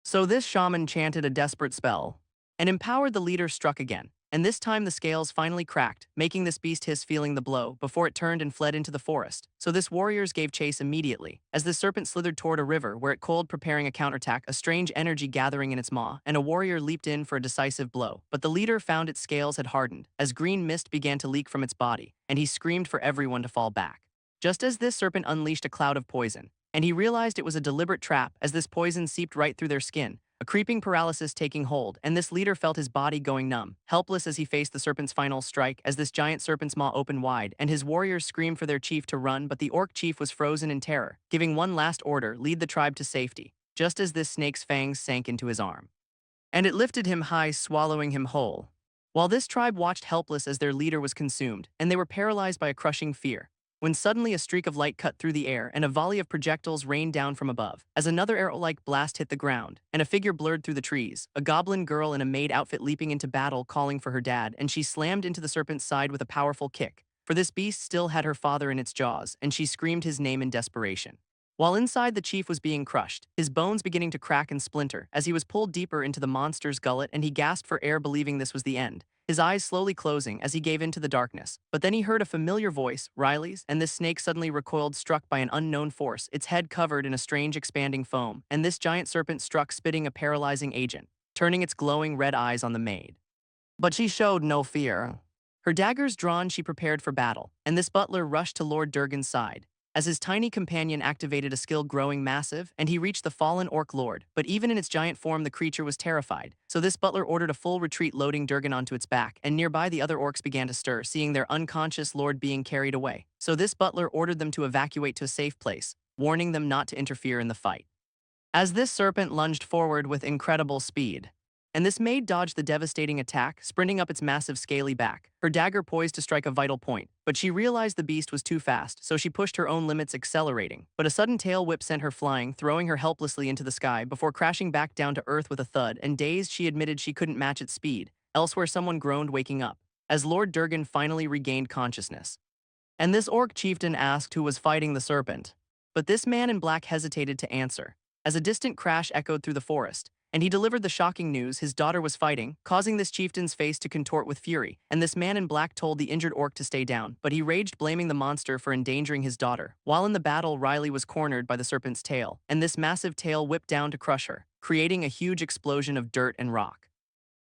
So this shaman chanted a desperate spell, and empowered the leader struck again. And this time the scales finally cracked, making this beast hiss, feeling the blow, before it turned and fled into the forest. So this warriors gave chase immediately, as the serpent slithered toward a river where it coiled, preparing a counterattack, a strange energy gathering in its maw, and a warrior leaped in for a decisive blow. But the leader found its scales had hardened, as green mist began to leak from its body, and he screamed for everyone to fall back, just as this serpent unleashed a cloud of poison. And he realized it was a deliberate trap, as this poison seeped right through their skin, a creeping paralysis taking hold, and this leader felt his body going numb, helpless as he faced the serpent's final strike, as this giant serpent's maw opened wide, and his warriors screamed for their chief to run. But the orc chief was frozen in terror, giving one last order, lead the tribe to safety, just as this snake's fangs sank into his arm, and it lifted him high, swallowing him whole. While this tribe watched helpless as their leader was consumed, and they were paralyzed by a crushing fear, when suddenly a streak of light cut through the air and a volley of projectiles rained down from above, as another arrow-like blast hit the ground, and a figure blurred through the trees, a goblin girl in a maid outfit leaping into battle, calling for her dad, and she slammed into the serpent's side with a powerful kick, for this beast still had her father in its jaws, and she screamed his name in desperation. While inside the chief was being crushed, his bones beginning to crack and splinter as he was pulled deeper into the monster's gullet and he gasped for air believing this was the end, his eyes slowly closing as he gave in to the darkness. But then he heard a familiar voice, Riley's, and this snake suddenly recoiled struck by an unknown force, its head covered in a strange expanding foam, and this giant serpent struck spitting a paralyzing agent, turning its glowing red eyes on the maid. But she showed no fear. Her daggers drawn, she prepared for battle, and this butler rushed to Lord Durgan's side. As his tiny companion activated a skill growing massive, and he reached the fallen orc lord, but even in its giant form the creature was terrified. So this butler ordered a full retreat loading Durgan onto its back, and nearby the other orcs began to stir, seeing their unconscious lord being carried away. So this butler ordered them to evacuate to a safe place, warning them not to interfere in the fight. As this serpent lunged forward with incredible speed, and this maid dodged the devastating attack, sprinting up its massive scaly back, her dagger poised to strike a vital point. But she realized the beast was too fast, so she pushed her own limits, accelerating. But a sudden tail whip sent her flying, throwing her helplessly into the sky before crashing back down to earth with a thud, and dazed she admitted she couldn't match its speed. Elsewhere someone groaned, waking up, as Lord Durgan finally regained consciousness. And this orc chieftain asked who was fighting the serpent. But this man in black hesitated to answer, as a distant crash echoed through the forest, and he delivered the shocking news his daughter was fighting, causing this chieftain's face to contort with fury, and this man in black told the injured orc to stay down, but he raged, blaming the monster for endangering his daughter. While in the battle, Riley was cornered by the serpent's tail, and this massive tail whipped down to crush her, creating a huge explosion of dirt and rock.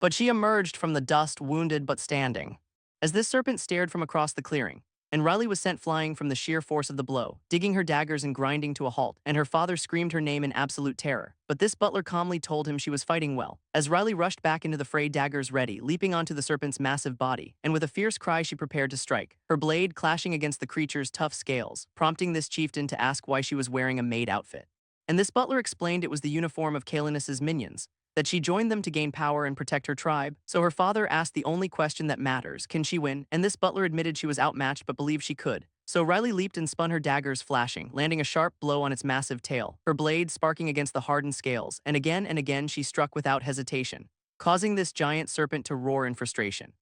But she emerged from the dust wounded but standing, as this serpent stared from across the clearing, and Riley was sent flying from the sheer force of the blow, digging her daggers and grinding to a halt, and her father screamed her name in absolute terror. But this butler calmly told him she was fighting well, as Riley rushed back into the fray, daggers ready, leaping onto the serpent's massive body, and with a fierce cry she prepared to strike, her blade clashing against the creature's tough scales, prompting this chieftain to ask why she was wearing a maid outfit. And this butler explained it was the uniform of Kalinus's minions, that she joined them to gain power and protect her tribe. So her father asked the only question that matters, can she win? And this butler admitted she was outmatched but believed she could. So Riley leaped and spun, her daggers flashing, landing a sharp blow on its massive tail, her blade sparking against the hardened scales, and again she struck without hesitation, causing this giant serpent to roar in frustration,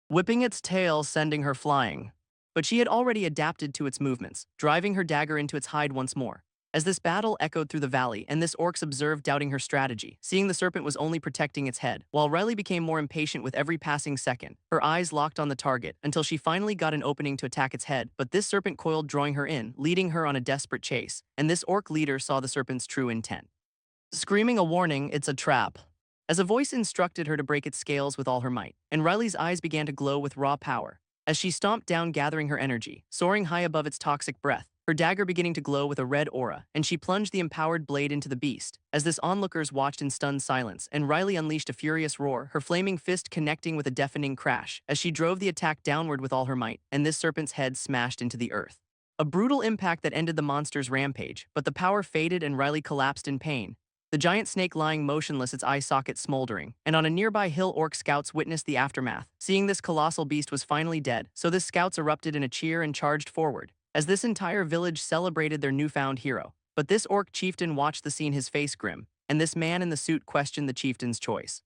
whipping its tail, sending her flying. But she had already adapted to its movements, driving her dagger into its hide once more. As this battle echoed through the valley, and this orcs observed, doubting her strategy, seeing the serpent was only protecting its head, while Riley became more impatient with every passing second, her eyes locked on the target, until she finally got an opening to attack its head, but this serpent coiled, drawing her in, leading her on a desperate chase, and this orc leader saw the serpent's true intent, screaming a warning, "It's a trap," as a voice instructed her to break its scales with all her might, and Riley's eyes began to glow with raw power, as she stomped down, gathering her energy, soaring high above its toxic breath, her dagger beginning to glow with a red aura, and she plunged the empowered blade into the beast. As this onlookers watched in stunned silence, and Riley unleashed a furious roar, her flaming fist connecting with a deafening crash, as she drove the attack downward with all her might, and this serpent's head smashed into the earth. A brutal impact that ended the monster's rampage, but the power faded and Riley collapsed in pain, the giant snake lying motionless, its eye socket smoldering, and on a nearby hill orc scouts witnessed the aftermath. Seeing this colossal beast was finally dead, so the scouts erupted in a cheer and charged forward, as this entire village celebrated their newfound hero. But this orc chieftain watched the scene, his face grim, and this man in the suit questioned the chieftain's choice,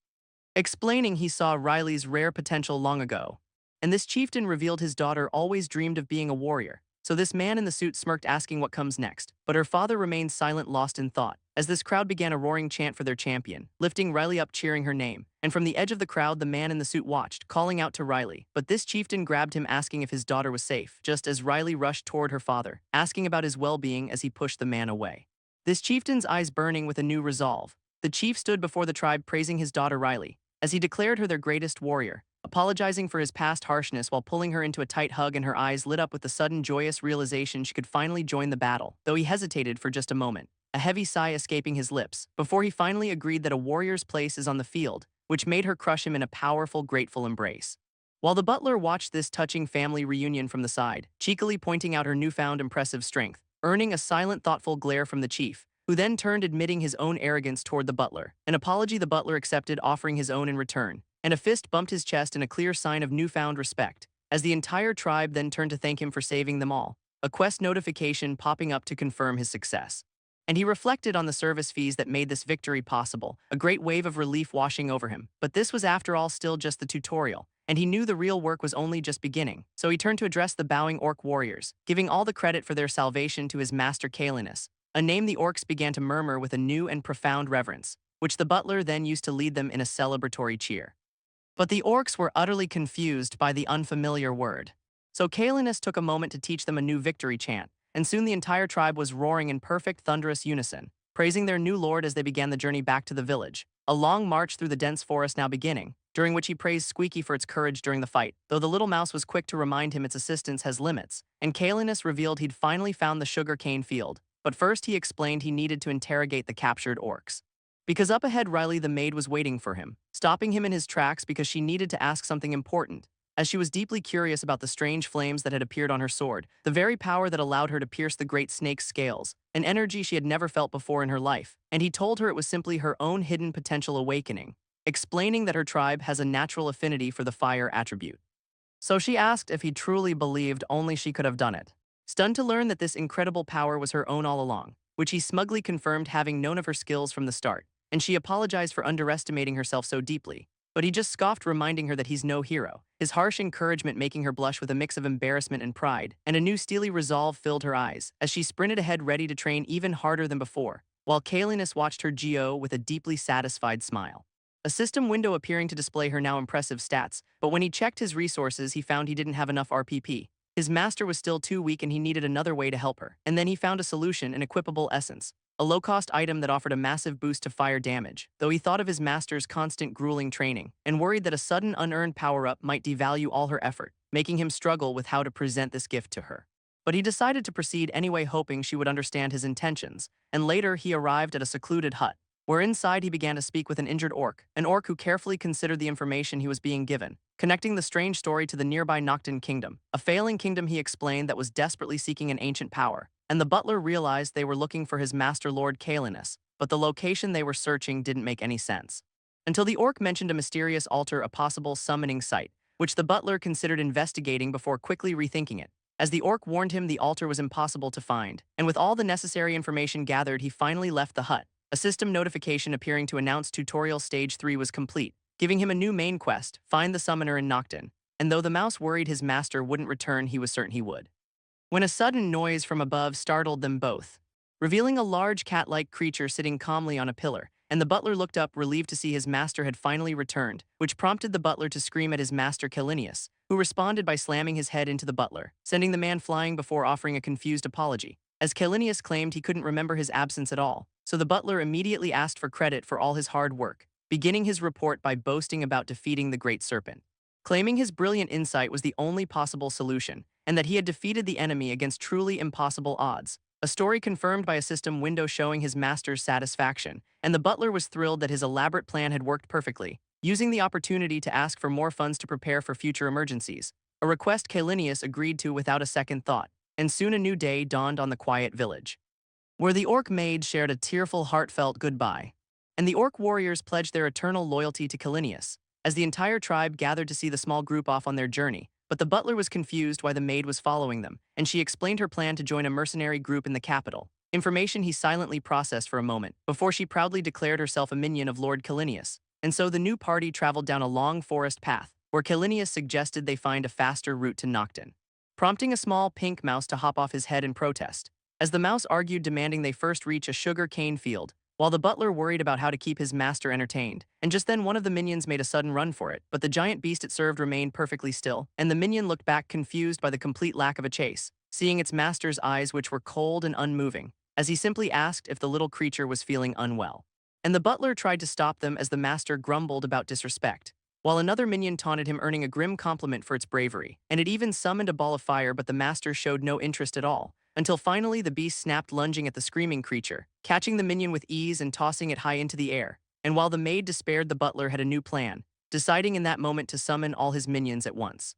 explaining he saw Riley's rare potential long ago. And this chieftain revealed his daughter always dreamed of being a warrior. So this man in the suit smirked, asking what comes next, but her father remained silent, lost in thought, as this crowd began a roaring chant for their champion, lifting Riley up, cheering her name. And from the edge of the crowd, the man in the suit watched, calling out to Riley, but this chieftain grabbed him, asking if his daughter was safe, just as Riley rushed toward her father, asking about his well-being as he pushed the man away. This chieftain's eyes burning with a new resolve, the chief stood before the tribe, praising his daughter Riley, as he declared her their greatest warrior, apologizing for his past harshness while pulling her into a tight hug, and her eyes lit up with the sudden joyous realization she could finally join the battle, though he hesitated for just a moment, a heavy sigh escaping his lips, before he finally agreed that a warrior's place is on the field, which made her crush him in a powerful, grateful embrace. While the butler watched this touching family reunion from the side, cheekily pointing out her newfound impressive strength, earning a silent, thoughtful glare from the chief, who then turned, admitting his own arrogance toward the butler. An apology the butler accepted, offering his own in return, and a fist bumped his chest in a clear sign of newfound respect, as the entire tribe then turned to thank him for saving them all, a quest notification popping up to confirm his success. And he reflected on the service fees that made this victory possible, a great wave of relief washing over him. But this was, after all, still just the tutorial, and he knew the real work was only just beginning. So he turned to address the bowing orc warriors, giving all the credit for their salvation to his master Kalinus, a name the orcs began to murmur with a new and profound reverence, which the butler then used to lead them in a celebratory cheer. But the orcs were utterly confused by the unfamiliar word. So Kalinus took a moment to teach them a new victory chant, and soon the entire tribe was roaring in perfect thunderous unison, praising their new lord as they began the journey back to the village. A long march through the dense forest now beginning, during which he praised Squeaky for its courage during the fight, though the little mouse was quick to remind him its assistance has limits, and Kalinus revealed he'd finally found the sugar cane field. But first he explained he needed to interrogate the captured orcs. Because up ahead Riley the maid was waiting for him, stopping him in his tracks because she needed to ask something important, as she was deeply curious about the strange flames that had appeared on her sword, the very power that allowed her to pierce the great snake's scales, an energy she had never felt before in her life, and he told her it was simply her own hidden potential awakening, explaining that her tribe has a natural affinity for the fire attribute. So she asked if he truly believed only she could have done it. Stunned to learn that this incredible power was her own all along, which he smugly confirmed having known of her skills from the start, and she apologized for underestimating herself so deeply. But he just scoffed, reminding her that he's no hero, his harsh encouragement making her blush with a mix of embarrassment and pride, and a new steely resolve filled her eyes as she sprinted ahead ready to train even harder than before, while Kalinus watched her GO with a deeply satisfied smile. A system window appearing to display her now impressive stats, but when he checked his resources he found he didn't have enough RPP. His master was still too weak and he needed another way to help her, and then he found a solution, an equipable essence. A low-cost item that offered a massive boost to fire damage, though he thought of his master's constant grueling training, and worried that a sudden unearned power-up might devalue all her effort, making him struggle with how to present this gift to her. But he decided to proceed anyway, hoping she would understand his intentions, and later he arrived at a secluded hut, where inside he began to speak with an injured an orc who carefully considered the information he was being given, connecting the strange story to the nearby Noctin kingdom, a failing kingdom he explained that was desperately seeking an ancient power. And the butler realized they were looking for his master lord Kalinus, but the location they were searching didn't make any sense. Until the orc mentioned a mysterious altar, a possible summoning site, which the butler considered investigating before quickly rethinking it, as the orc warned him the altar was impossible to find, and with all the necessary information gathered he finally left the hut, a system notification appearing to announce tutorial stage 3 was complete, giving him a new main quest, find the summoner in Noctin, and though the mouse worried his master wouldn't return, he was certain he would. When a sudden noise from above startled them both, revealing a large cat-like creature sitting calmly on a pillar, and the butler looked up, relieved to see his master had finally returned, which prompted the butler to scream at his master Kalinius, who responded by slamming his head into the butler, sending the man flying before offering a confused apology, as Kalinius claimed he couldn't remember his absence at all, so the butler immediately asked for credit for all his hard work, beginning his report by boasting about defeating the great serpent, claiming his brilliant insight was the only possible solution, and that he had defeated the enemy against truly impossible odds, a story confirmed by a system window showing his master's satisfaction, and the butler was thrilled that his elaborate plan had worked perfectly, using the opportunity to ask for more funds to prepare for future emergencies, a request Kalinius agreed to without a second thought, and soon a new day dawned on the quiet village, where the orc maid shared a tearful, heartfelt goodbye, and the orc warriors pledged their eternal loyalty to Kalinius, as the entire tribe gathered to see the small group off on their journey. But the butler was confused why the maid was following them, and she explained her plan to join a mercenary group in the capital, information he silently processed for a moment, before she proudly declared herself a minion of Lord Kalinius. And so the new party traveled down a long forest path, where Kalinius suggested they find a faster route to Noctin, prompting a small pink mouse to hop off his head in protest, as the mouse argued, demanding they first reach a sugar cane field, while the butler worried about how to keep his master entertained. And just then one of the minions made a sudden run for it, but the giant beast it served remained perfectly still, and the minion looked back confused by the complete lack of a chase, seeing its master's eyes which were cold and unmoving, as he simply asked if the little creature was feeling unwell. And the butler tried to stop them as the master grumbled about disrespect, while another minion taunted him, earning a grim compliment for its bravery, and it even summoned a ball of fire, but the master showed no interest at all, until finally the beast snapped, lunging at the screaming creature, catching the minion with ease and tossing it high into the air. And while the maid despaired, the butler had a new plan, deciding in that moment to summon all his minions at once,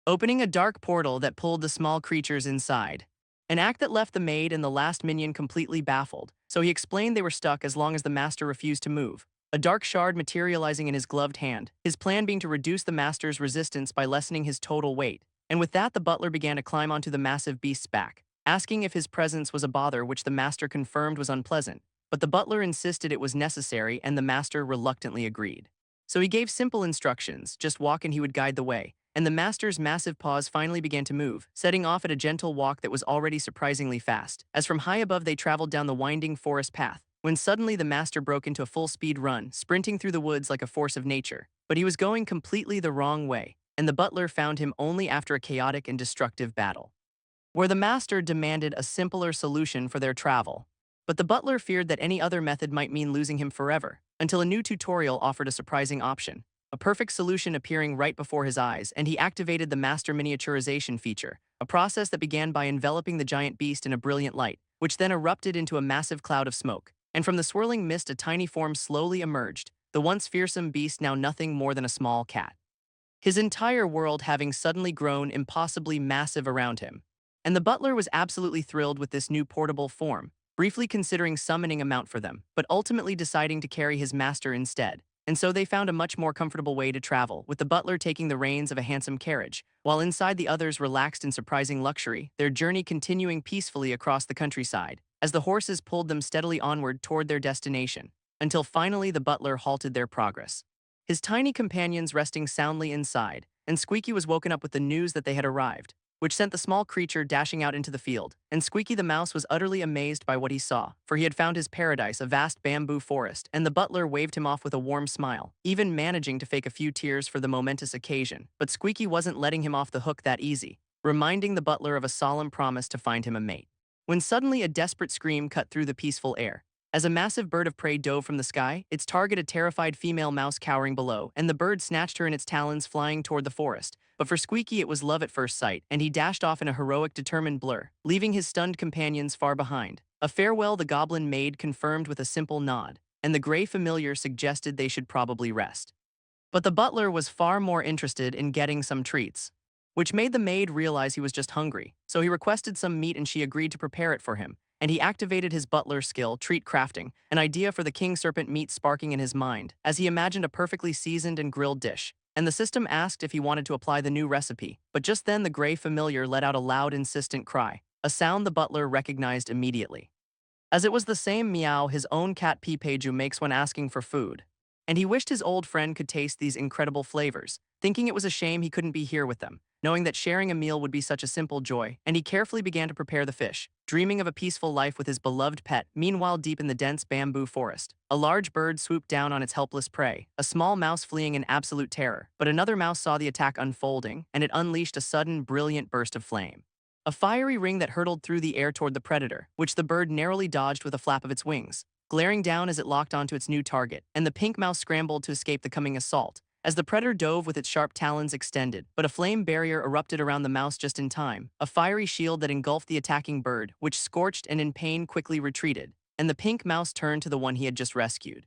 opening a dark portal that pulled the small creatures inside, an act that left the maid and the last minion completely baffled, so he explained they were stuck as long as the master refused to move, a dark shard materializing in his gloved hand, his plan being to reduce the master's resistance by lessening his total weight. And with that the butler began to climb onto the massive beast's back, asking if his presence was a bother, which the master confirmed was unpleasant, but the butler insisted it was necessary and the master reluctantly agreed. So he gave simple instructions, just walk and he would guide the way, and the master's massive paws finally began to move, setting off at a gentle walk that was already surprisingly fast, as from high above they traveled down the winding forest path, when suddenly the master broke into a full-speed run, sprinting through the woods like a force of nature. But he was going completely the wrong way, and the butler found him only after a chaotic and destructive battle, where the master demanded a simpler solution for their travel. But the butler feared that any other method might mean losing him forever, until a new tutorial offered a surprising option, a perfect solution appearing right before his eyes, and he activated the master miniaturization feature, a process that began by enveloping the giant beast in a brilliant light, which then erupted into a massive cloud of smoke. And from the swirling mist a tiny form slowly emerged, the once fearsome beast now nothing more than a small cat, his entire world having suddenly grown impossibly massive around him. And the butler was absolutely thrilled with this new portable form, briefly considering summoning a mount for them, but ultimately deciding to carry his master instead. And so they found a much more comfortable way to travel, with the butler taking the reins of a handsome carriage, while inside the others relaxed in surprising luxury, their journey continuing peacefully across the countryside, as the horses pulled them steadily onward toward their destination, until finally the butler halted their progress, his tiny companions resting soundly inside, and Squeaky was woken up with the news that they had arrived, which sent the small creature dashing out into the field, and Squeaky the mouse was utterly amazed by what he saw, for he had found his paradise, a vast bamboo forest, and the butler waved him off with a warm smile, even managing to fake a few tears for the momentous occasion. But Squeaky wasn't letting him off the hook that easy, reminding the butler of a solemn promise to find him a mate. When suddenly a desperate scream cut through the peaceful air, as a massive bird of prey dove from the sky, its target a terrified female mouse cowering below, and the bird snatched her in its talons flying toward the forest. But for Squeaky it was love at first sight, and he dashed off in a heroic, determined blur, leaving his stunned companions far behind. A farewell the goblin maid confirmed with a simple nod, and the gray familiar suggested they should probably rest. But the butler was far more interested in getting some treats, which made the maid realize he was just hungry, so he requested some meat and she agreed to prepare it for him, and he activated his butler skill, treat crafting, an idea for the king serpent meat sparking in his mind, as he imagined a perfectly seasoned and grilled dish, and the system asked if he wanted to apply the new recipe, but just then the gray familiar let out a loud, insistent cry, a sound the butler recognized immediately, as it was the same meow his own cat Peepeju makes when asking for food. And he wished his old friend could taste these incredible flavors, thinking it was a shame he couldn't be here with them, knowing that sharing a meal would be such a simple joy, and he carefully began to prepare the fish, dreaming of a peaceful life with his beloved pet. Meanwhile, deep in the dense bamboo forest, a large bird swooped down on its helpless prey, a small mouse fleeing in absolute terror, but another mouse saw the attack unfolding, and it unleashed a sudden, brilliant burst of flame, a fiery ring that hurtled through the air toward the predator, which the bird narrowly dodged with a flap of its wings, glaring down as it locked onto its new target, and the pink mouse scrambled to escape the coming assault, as the predator dove with its sharp talons extended. But a flame barrier erupted around the mouse just in time, a fiery shield that engulfed the attacking bird, which scorched and in pain quickly retreated, and the pink mouse turned to the one he had just rescued,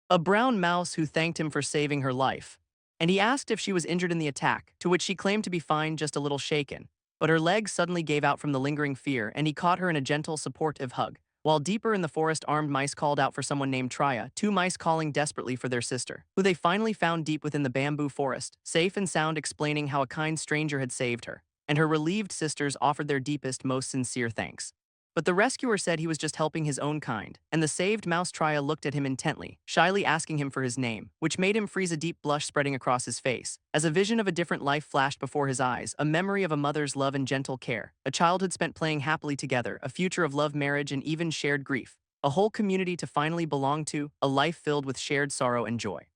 a brown mouse who thanked him for saving her life. And he asked if she was injured in the attack, to which she claimed to be fine, just a little shaken. But her legs suddenly gave out from the lingering fear, and he caught her in a gentle, supportive hug. While deeper in the forest, armed mice called out for someone named Trya, two mice calling desperately for their sister, who they finally found deep within the bamboo forest, safe and sound, explaining how a kind stranger had saved her, and her relieved sisters offered their deepest, most sincere thanks. But the rescuer said he was just helping his own kind, and the saved mouse Trya looked at him intently, shyly asking him for his name, which made him freeze, a deep blush spreading across his face, as a vision of a different life flashed before his eyes, a memory of a mother's love and gentle care, a childhood spent playing happily together, a future of love, marriage, and even shared grief, a whole community to finally belong to, a life filled with shared sorrow and joy.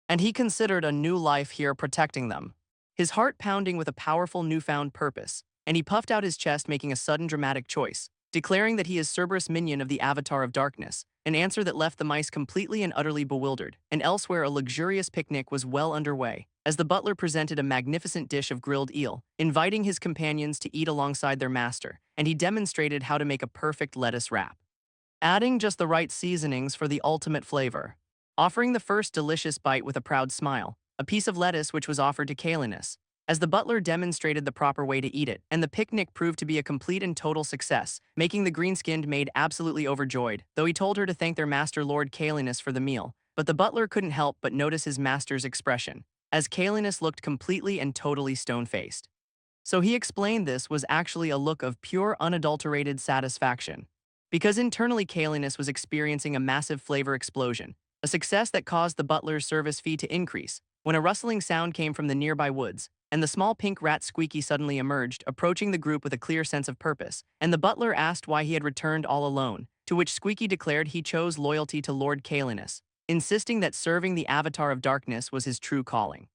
And he considered a new life here protecting them, his heart pounding with a powerful newfound purpose, and he puffed out his chest, making a sudden dramatic choice, declaring that he is Cerberus, minion of the Avatar of Darkness, an answer that left the mice completely and utterly bewildered. And elsewhere, a luxurious picnic was well underway, as the butler presented a magnificent dish of grilled eel, inviting his companions to eat alongside their master, and he demonstrated how to make a perfect lettuce wrap, adding just the right seasonings for the ultimate flavor, offering the first delicious bite with a proud smile, a piece of lettuce which was offered to Kalinus, as the butler demonstrated the proper way to eat it, and the picnic proved to be a complete and total success, making the green-skinned maid absolutely overjoyed, though he told her to thank their master Lord Kalinus for the meal. But the butler couldn't help but notice his master's expression, as Kalinus looked completely and totally stone-faced. So he explained this was actually a look of pure, unadulterated satisfaction, because internally Kalinus was experiencing a massive flavor explosion, a success that caused the butler's service fee to increase, when a rustling sound came from the nearby woods, and the small pink rat Squeaky suddenly emerged, approaching the group with a clear sense of purpose, and the butler asked why he had returned all alone, to which Squeaky declared he chose loyalty to Lord Kalinus, insisting that serving the Avatar of Darkness was his true calling.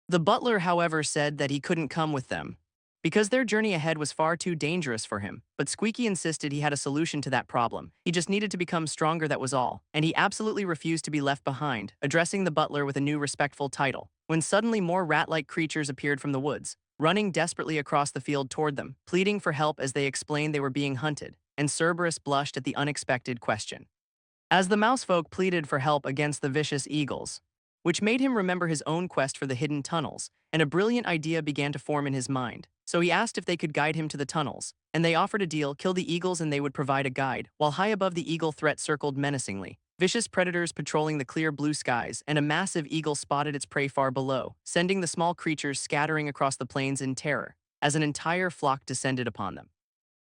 The butler, however, said that he couldn't come with them, because their journey ahead was far too dangerous for him, but Squeaky insisted he had a solution to that problem. He just needed to become stronger, that was all, and he absolutely refused to be left behind, addressing the butler with a new respectful title, when suddenly more rat-like creatures appeared from the woods, running desperately across the field toward them, pleading for help as they explained they were being hunted, and Cerberus blushed at the unexpected question. As the mousefolk pleaded for help against the vicious eagles, which made him remember his own quest for the hidden tunnels, and a brilliant idea began to form in his mind. So he asked if they could guide him to the tunnels, and they offered a deal: kill the eagles and they would provide a guide, while high above the eagle threat circled menacingly. Vicious predators patrolling the clear blue skies, and a massive eagle spotted its prey far below, sending the small creatures scattering across the plains in terror, as an entire flock descended upon them,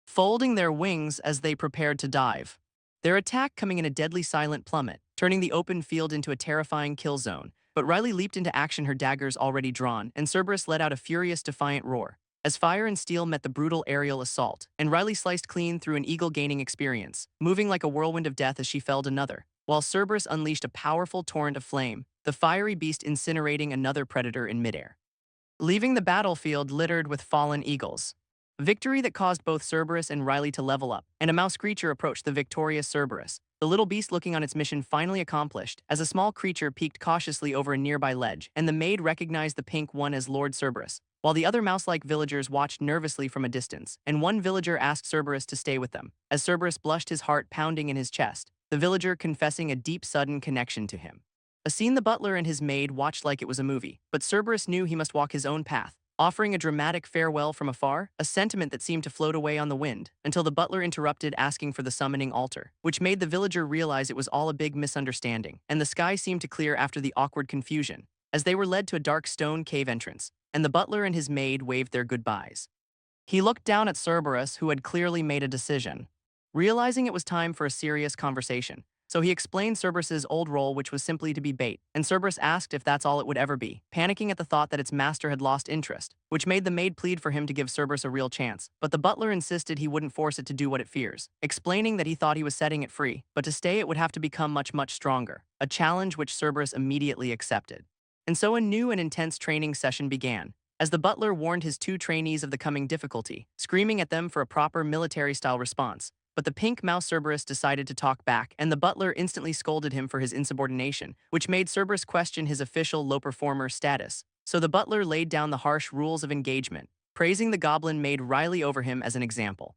folding their wings as they prepared to dive. Their attack coming in a deadly silent plummet, turning the open field into a terrifying kill zone. But Riley leaped into action, her daggers already drawn, and Cerberus let out a furious, defiant roar, as fire and steel met the brutal aerial assault, and Riley sliced clean through an eagle, gaining experience, moving like a whirlwind of death as she felled another, while Cerberus unleashed a powerful torrent of flame, the fiery beast incinerating another predator in midair, leaving the battlefield littered with fallen eagles. Victory that caused both Cerberus and Riley to level up, and a mouse creature approached the victorious Cerberus, the little beast looking on its mission finally accomplished, as a small creature peeked cautiously over a nearby ledge, and the maid recognized the pink one as Lord Cerberus, while the other mouse-like villagers watched nervously from a distance, and one villager asked Cerberus to stay with them, as Cerberus blushed, his heart pounding in his chest, the villager confessing a deep, sudden connection to him. A scene the butler and his maid watched like it was a movie, but Cerberus knew he must walk his own path, offering a dramatic farewell from afar, a sentiment that seemed to float away on the wind, until the butler interrupted, asking for the summoning altar, which made the villager realize it was all a big misunderstanding, and the sky seemed to clear after the awkward confusion, as they were led to a dark stone cave entrance, and the butler and his maid waved their goodbyes. He looked down at Cerberus, who had clearly made a decision, realizing it was time for a serious conversation. So he explained Cerberus's old role, which was simply to be bait, and Cerberus asked if that's all it would ever be, panicking at the thought that its master had lost interest, which made the maid plead for him to give Cerberus a real chance, but the butler insisted he wouldn't force it to do what it fears, explaining that he thought he was setting it free, but to stay it would have to become much, much stronger, a challenge which Cerberus immediately accepted. And so a new and intense training session began, as the butler warned his two trainees of the coming difficulty, screaming at them for a proper military-style response. But the pink mouse Cerberus decided to talk back, and the butler instantly scolded him for his insubordination, which made Cerberus question his official low-performer status. So the butler laid down the harsh rules of engagement, praising the goblin maid Riley over him as an example.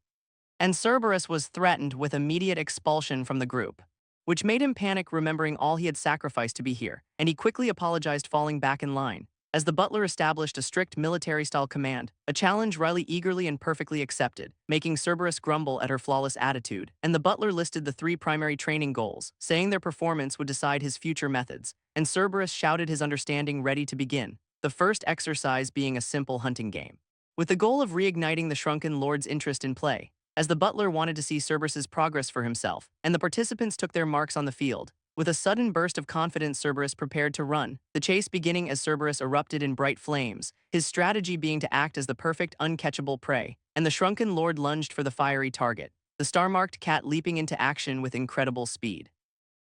And Cerberus was threatened with immediate expulsion from the group, which made him panic, remembering all he had sacrificed to be here, and he quickly apologized, falling back in line, as the butler established a strict military-style command, a challenge Riley eagerly and perfectly accepted, making Cerberus grumble at her flawless attitude, and the butler listed the 3 primary training goals, saying their performance would decide his future methods, and Cerberus shouted his understanding, ready to begin, the first exercise being a simple hunting game, with the goal of reigniting the shrunken lord's interest in play, as the butler wanted to see Cerberus's progress for himself, and the participants took their marks on the field. With a sudden burst of confidence, Cerberus prepared to run, the chase beginning as Cerberus erupted in bright flames, his strategy being to act as the perfect uncatchable prey, and the shrunken lord lunged for the fiery target, the star-marked cat leaping into action with incredible speed,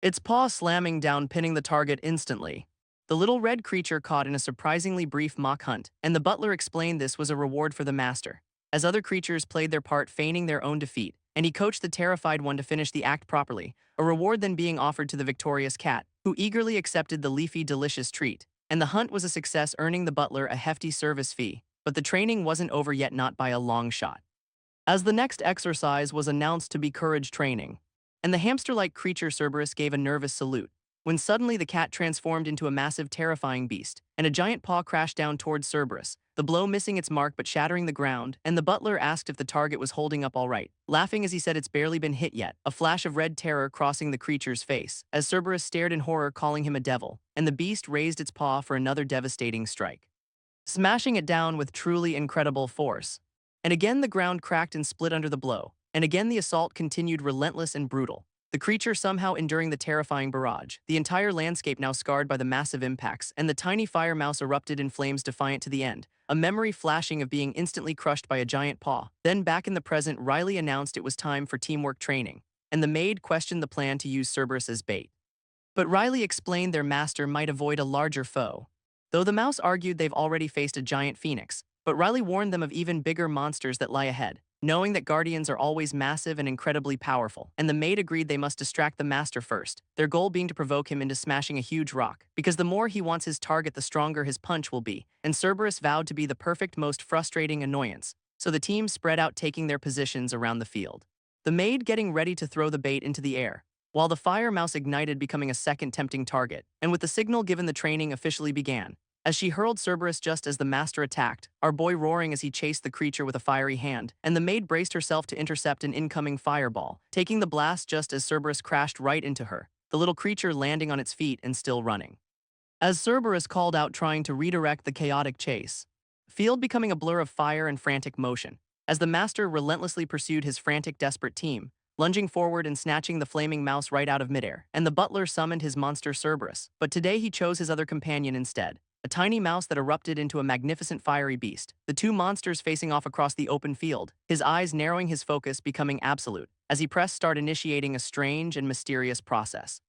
its paw slamming down, pinning the target instantly. The little red creature caught in a surprisingly brief mock hunt, and the butler explained this was a reward for the master, as other creatures played their part, feigning their own defeat, and he coached the terrified one to finish the act properly, a reward then being offered to the victorious cat, who eagerly accepted the leafy, delicious treat, and the hunt was a success, earning the butler a hefty service fee. But the training wasn't over yet, not by a long shot, as the next exercise was announced to be courage training, and the hamster-like creature Cerberus gave a nervous salute, when suddenly the cat transformed into a massive, terrifying beast, and a giant paw crashed down towards Cerberus, the blow missing its mark but shattering the ground, and the butler asked if the target was holding up all right, laughing as he said it's barely been hit yet, a flash of red terror crossing the creature's face, as Cerberus stared in horror, calling him a devil, and the beast raised its paw for another devastating strike, smashing it down with truly incredible force. And again the ground cracked and split under the blow, and again the assault continued, relentless and brutal, the creature somehow enduring the terrifying barrage, the entire landscape now scarred by the massive impacts, and the tiny fire mouse erupted in flames, defiant to the end, a memory flashing of being instantly crushed by a giant paw. Then back in the present, Riley announced it was time for teamwork training, and the maid questioned the plan to use Cerberus as bait. But Riley explained their master might avoid a larger foe, though the mouse argued they've already faced a giant phoenix. But Riley warned them of even bigger monsters that lie ahead, knowing that guardians are always massive and incredibly powerful, and the maid agreed they must distract the master first, their goal being to provoke him into smashing a huge rock, because the more he wants his target, the stronger his punch will be, and Cerberus vowed to be the perfect, most frustrating annoyance. So the team spread out, taking their positions around the field, the maid getting ready to throw the bait into the air, while the fire mouse ignited, becoming a second tempting target, and with the signal given, the training officially began. As she hurled Cerberus just as the master attacked, our boy roaring as he chased the creature with a fiery hand, and the maid braced herself to intercept an incoming fireball, taking the blast just as Cerberus crashed right into her, the little creature landing on its feet and still running. As Cerberus called out, trying to redirect the chaotic chase, field becoming a blur of fire and frantic motion, as the master relentlessly pursued his frantic, desperate team, lunging forward and snatching the flaming mouse right out of midair, and the butler summoned his monster Cerberus, but today he chose his other companion instead, a tiny mouse that erupted into a magnificent fiery beast, the two monsters facing off across the open field, his eyes narrowing, his focus becoming absolute, as he pressed start, initiating a strange and mysterious process.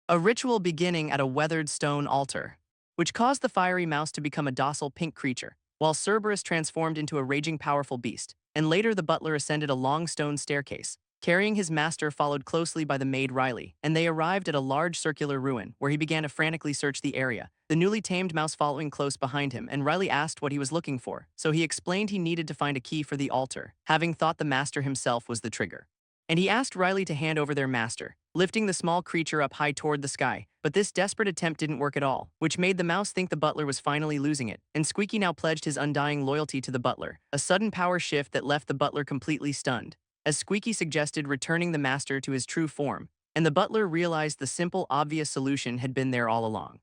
A ritual beginning at a weathered stone altar, which caused the fiery mouse to become a docile pink creature, while Cerberus transformed into a raging powerful beast, and later the butler ascended a long stone staircase, carrying his master, followed closely by the maid Riley, and they arrived at a large circular ruin, where he began to frantically search the area, the newly tamed mouse following close behind him, and Riley asked what he was looking for, so he explained he needed to find a key for the altar, having thought the master himself was the trigger. And he asked Riley to hand over their master, lifting the small creature up high toward the sky, but this desperate attempt didn't work at all, which made the mouse think the butler was finally losing it, and Squeaky now pledged his undying loyalty to the butler, a sudden power shift that left the butler completely stunned, as Squeaky suggested returning the master to his true form, and the butler realized the simple, obvious solution had been there all along.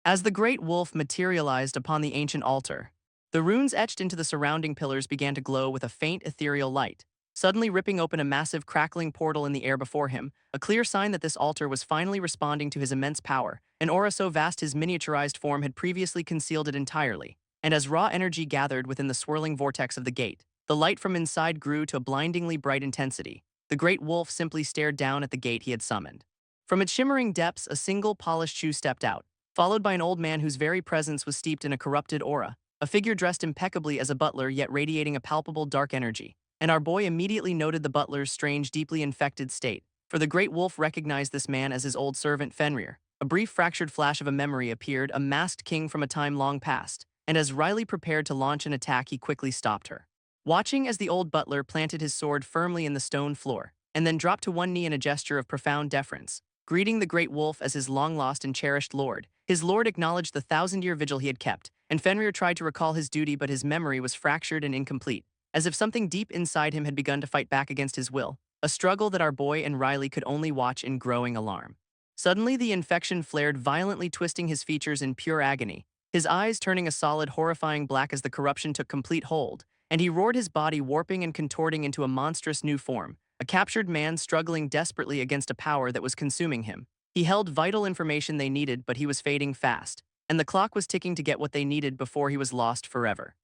As the great wolf materialized upon the ancient altar, the runes etched into the surrounding pillars began to glow with a faint ethereal light, suddenly ripping open a massive crackling portal in the air before him, a clear sign that this altar was finally responding to his immense power, an aura so vast his miniaturized form had previously concealed it entirely, and as raw energy gathered within the swirling vortex of the gate, the light from inside grew to a blindingly bright intensity. The great wolf simply stared down at the gate he had summoned. From its shimmering depths, a single polished shoe stepped out, followed by an old man whose very presence was steeped in a corrupted aura, a figure dressed impeccably as a butler yet radiating a palpable dark energy. And our boy immediately noted the butler's strange, deeply infected state, for the great wolf recognized this man as his old servant Fenrir. A brief fractured flash of a memory appeared, a masked king from a time long past, and as Riley prepared to launch an attack, he quickly stopped her. Watching as the old butler planted his sword firmly in the stone floor, and then dropped to one knee in a gesture of profound deference, greeting the great wolf as his long-lost and cherished lord. His lord acknowledged the thousand-year vigil he had kept, and Fenrir tried to recall his duty, but his memory was fractured and incomplete, as if something deep inside him had begun to fight back against his will, a struggle that our boy and Riley could only watch in growing alarm. Suddenly the infection flared violently, twisting his features in pure agony, his eyes turning a solid, horrifying black as the corruption took complete hold, and he roared, his body warping and contorting into a monstrous new form, a captured man struggling desperately against a power that was consuming him. He held vital information they needed, but he was fading fast, and the clock was ticking to get what they needed before he was lost forever.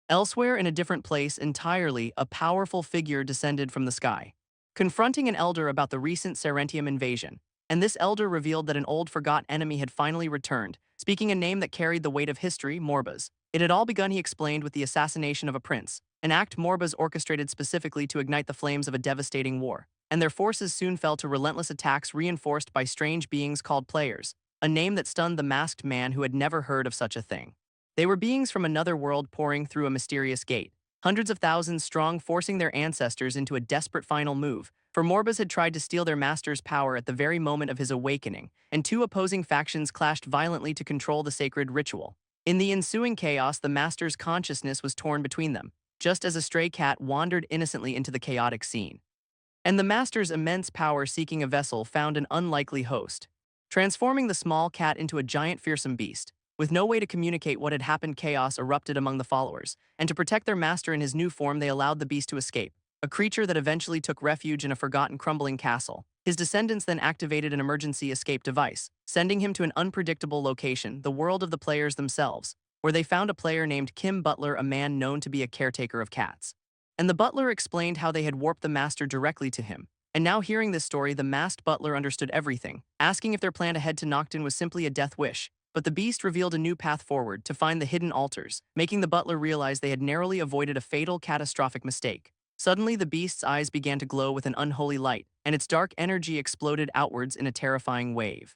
Elsewhere, in a different place entirely, a powerful figure descended from the sky, confronting an elder about the recent Serentium invasion, and this elder revealed that an old forgot enemy had finally returned, speaking a name that carried the weight of history, Morbas. It had all begun, he explained, with the assassination of a prince, an act Morbas orchestrated specifically to ignite the flames of a devastating war, and their forces soon fell to relentless attacks reinforced by strange beings called players, a name that stunned the masked man who had never heard of such a thing. They were beings from another world pouring through a mysterious gate, hundreds of thousands strong, forcing their ancestors into a desperate final move, for Morbas had tried to steal their master's power at the very moment of his awakening, and two opposing factions clashed violently to control the sacred ritual. In the ensuing chaos, the master's consciousness was torn between them, just as a stray cat wandered innocently into the chaotic scene. And the master's immense power, seeking a vessel, found an unlikely host, transforming the small cat into a giant fearsome beast. With no way to communicate what had happened, chaos erupted among the followers, and to protect their master in his new form, they allowed the beast to escape, a creature that eventually took refuge in a forgotten crumbling castle. His descendants then activated an emergency escape device, sending him to an unpredictable location, the world of the players themselves. where they found a player named Kim Butler, a man known to be a caretaker of cats. And the butler explained how they had warped the master directly to him. And now hearing this story, the masked butler understood everything, asking if their plan to head to Nocton was simply a death wish. But the beast revealed a new path forward to find the hidden altars, making the butler realize they had narrowly avoided a fatal, catastrophic mistake. Suddenly, the beast's eyes began to glow with an unholy light, and its dark energy exploded outwards in a terrifying wave.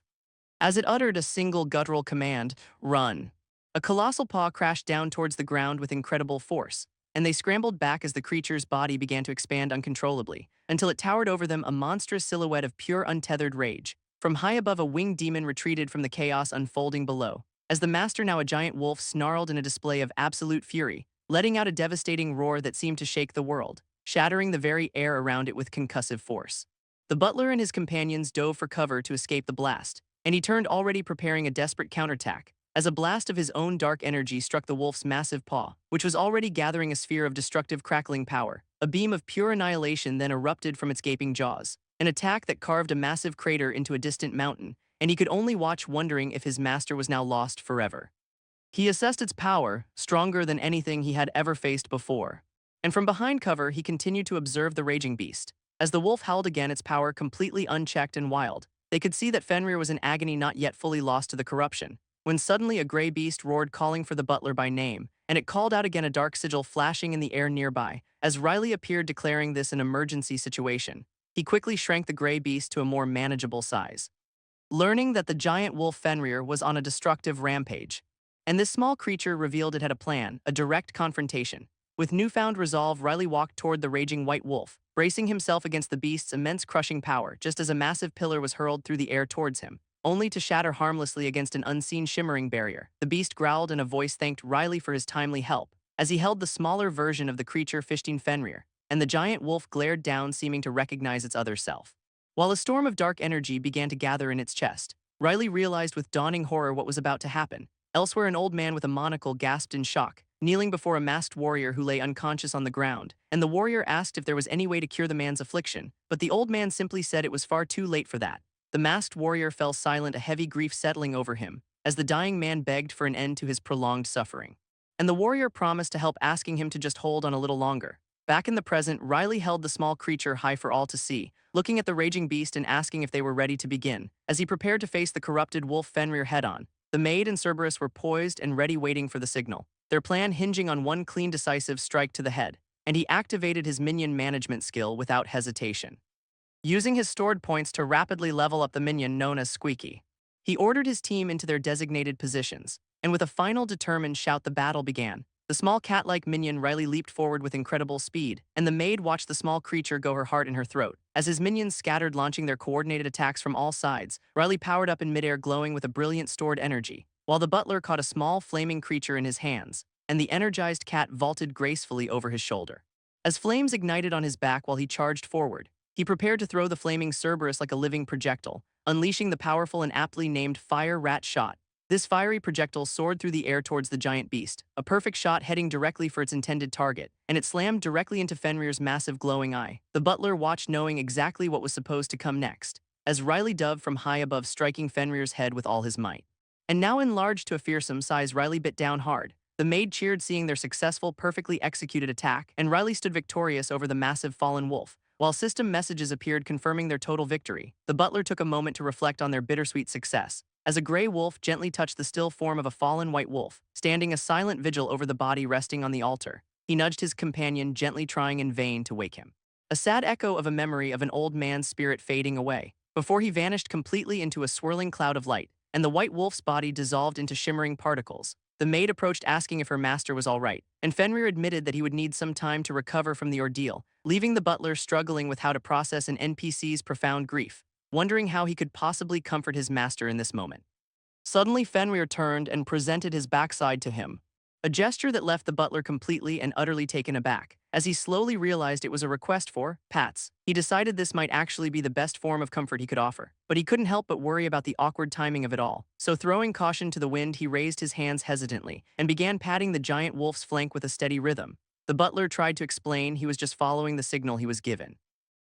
As it uttered a single guttural command, "Run!" a colossal paw crashed down towards the ground with incredible force, and they scrambled back as the creature's body began to expand uncontrollably, until it towered over them, a monstrous silhouette of pure untethered rage. From high above, a winged demon retreated from the chaos unfolding below, as the master, now a giant wolf, snarled in a display of absolute fury, letting out a devastating roar that seemed to shake the world, shattering the very air around it with concussive force. The butler and his companions dove for cover to escape the blast, and he turned, already preparing a desperate counterattack, as a blast of his own dark energy struck the wolf's massive paw, which was already gathering a sphere of destructive crackling power. A beam of pure annihilation then erupted from its gaping jaws, an attack that carved a massive crater into a distant mountain, and he could only watch, wondering if his master was now lost forever. He assessed its power, stronger than anything he had ever faced before. And from behind cover, he continued to observe the raging beast. As the wolf howled again, its power completely unchecked and wild, they could see that Fenrir was in agony, not yet fully lost to the corruption, when suddenly a gray beast roared, calling for the butler by name, and it called out again, a dark sigil flashing in the air nearby. As Riley appeared, declaring this an emergency situation, he quickly shrank the gray beast to a more manageable size, learning that the giant wolf Fenrir was on a destructive rampage. And this small creature revealed it had a plan, a direct confrontation. With newfound resolve, Riley walked toward the raging white wolf, bracing himself against the beast's immense crushing power, just as a massive pillar was hurled through the air towards him, only to shatter harmlessly against an unseen shimmering barrier. The beast growled, and a voice thanked Riley for his timely help, as he held the smaller version of the creature fisting Fenrir, and the giant wolf glared down, seeming to recognize its other self. While a storm of dark energy began to gather in its chest, Riley realized with dawning horror what was about to happen. Elsewhere, an old man with a monocle gasped in shock, kneeling before a masked warrior who lay unconscious on the ground, and the warrior asked if there was any way to cure the man's affliction, but the old man simply said it was far too late for that. The masked warrior fell silent, a heavy grief settling over him, as the dying man begged for an end to his prolonged suffering. And the warrior promised to help, asking him to just hold on a little longer. Back in the present, Riley held the small creature high for all to see, looking at the raging beast and asking if they were ready to begin. As he prepared to face the corrupted wolf Fenrir head-on, the maid and Cerberus were poised and ready, waiting for the signal, their plan hinging on one clean, decisive strike to the head, and he activated his minion management skill without hesitation, using his stored points to rapidly level up the minion known as Squeaky. He ordered his team into their designated positions, and with a final determined shout, the battle began. The small cat-like minion Riley leaped forward with incredible speed, and the maid watched the small creature go, her heart in her throat. As his minions scattered, launching their coordinated attacks from all sides, Riley powered up in midair, glowing with a brilliant stored energy, while the butler caught a small flaming creature in his hands, and the energized cat vaulted gracefully over his shoulder. As flames ignited on his back while he charged forward, he prepared to throw the flaming Cerberus like a living projectile, unleashing the powerful and aptly named Fire Rat Shot. This fiery projectile soared through the air towards the giant beast, a perfect shot heading directly for its intended target, and it slammed directly into Fenrir's massive glowing eye. The butler watched, knowing exactly what was supposed to come next, as Riley dove from high above, striking Fenrir's head with all his might. And now enlarged to a fearsome size, Riley bit down hard. The maid cheered, seeing their successful, perfectly executed attack, and Riley stood victorious over the massive fallen wolf. While system messages appeared confirming their total victory, the butler took a moment to reflect on their bittersweet success, as a gray wolf gently touched the still form of a fallen white wolf, standing a silent vigil over the body resting on the altar. He nudged his companion, gently, trying in vain to wake him. A sad echo of a memory of an old man's spirit fading away, before he vanished completely into a swirling cloud of light, and the white wolf's body dissolved into shimmering particles. The maid approached, asking if her master was all right, and Fenrir admitted that he would need some time to recover from the ordeal, leaving the butler struggling with how to process an NPC's profound grief, wondering how he could possibly comfort his master in this moment. Suddenly, Fenrir turned and presented his backside to him, a gesture that left the butler completely and utterly taken aback. As he slowly realized it was a request for pats, he decided this might actually be the best form of comfort he could offer. But he couldn't help but worry about the awkward timing of it all. So, throwing caution to the wind, he raised his hands hesitantly and began patting the giant wolf's flank with a steady rhythm. The butler tried to explain he was just following the signal he was given,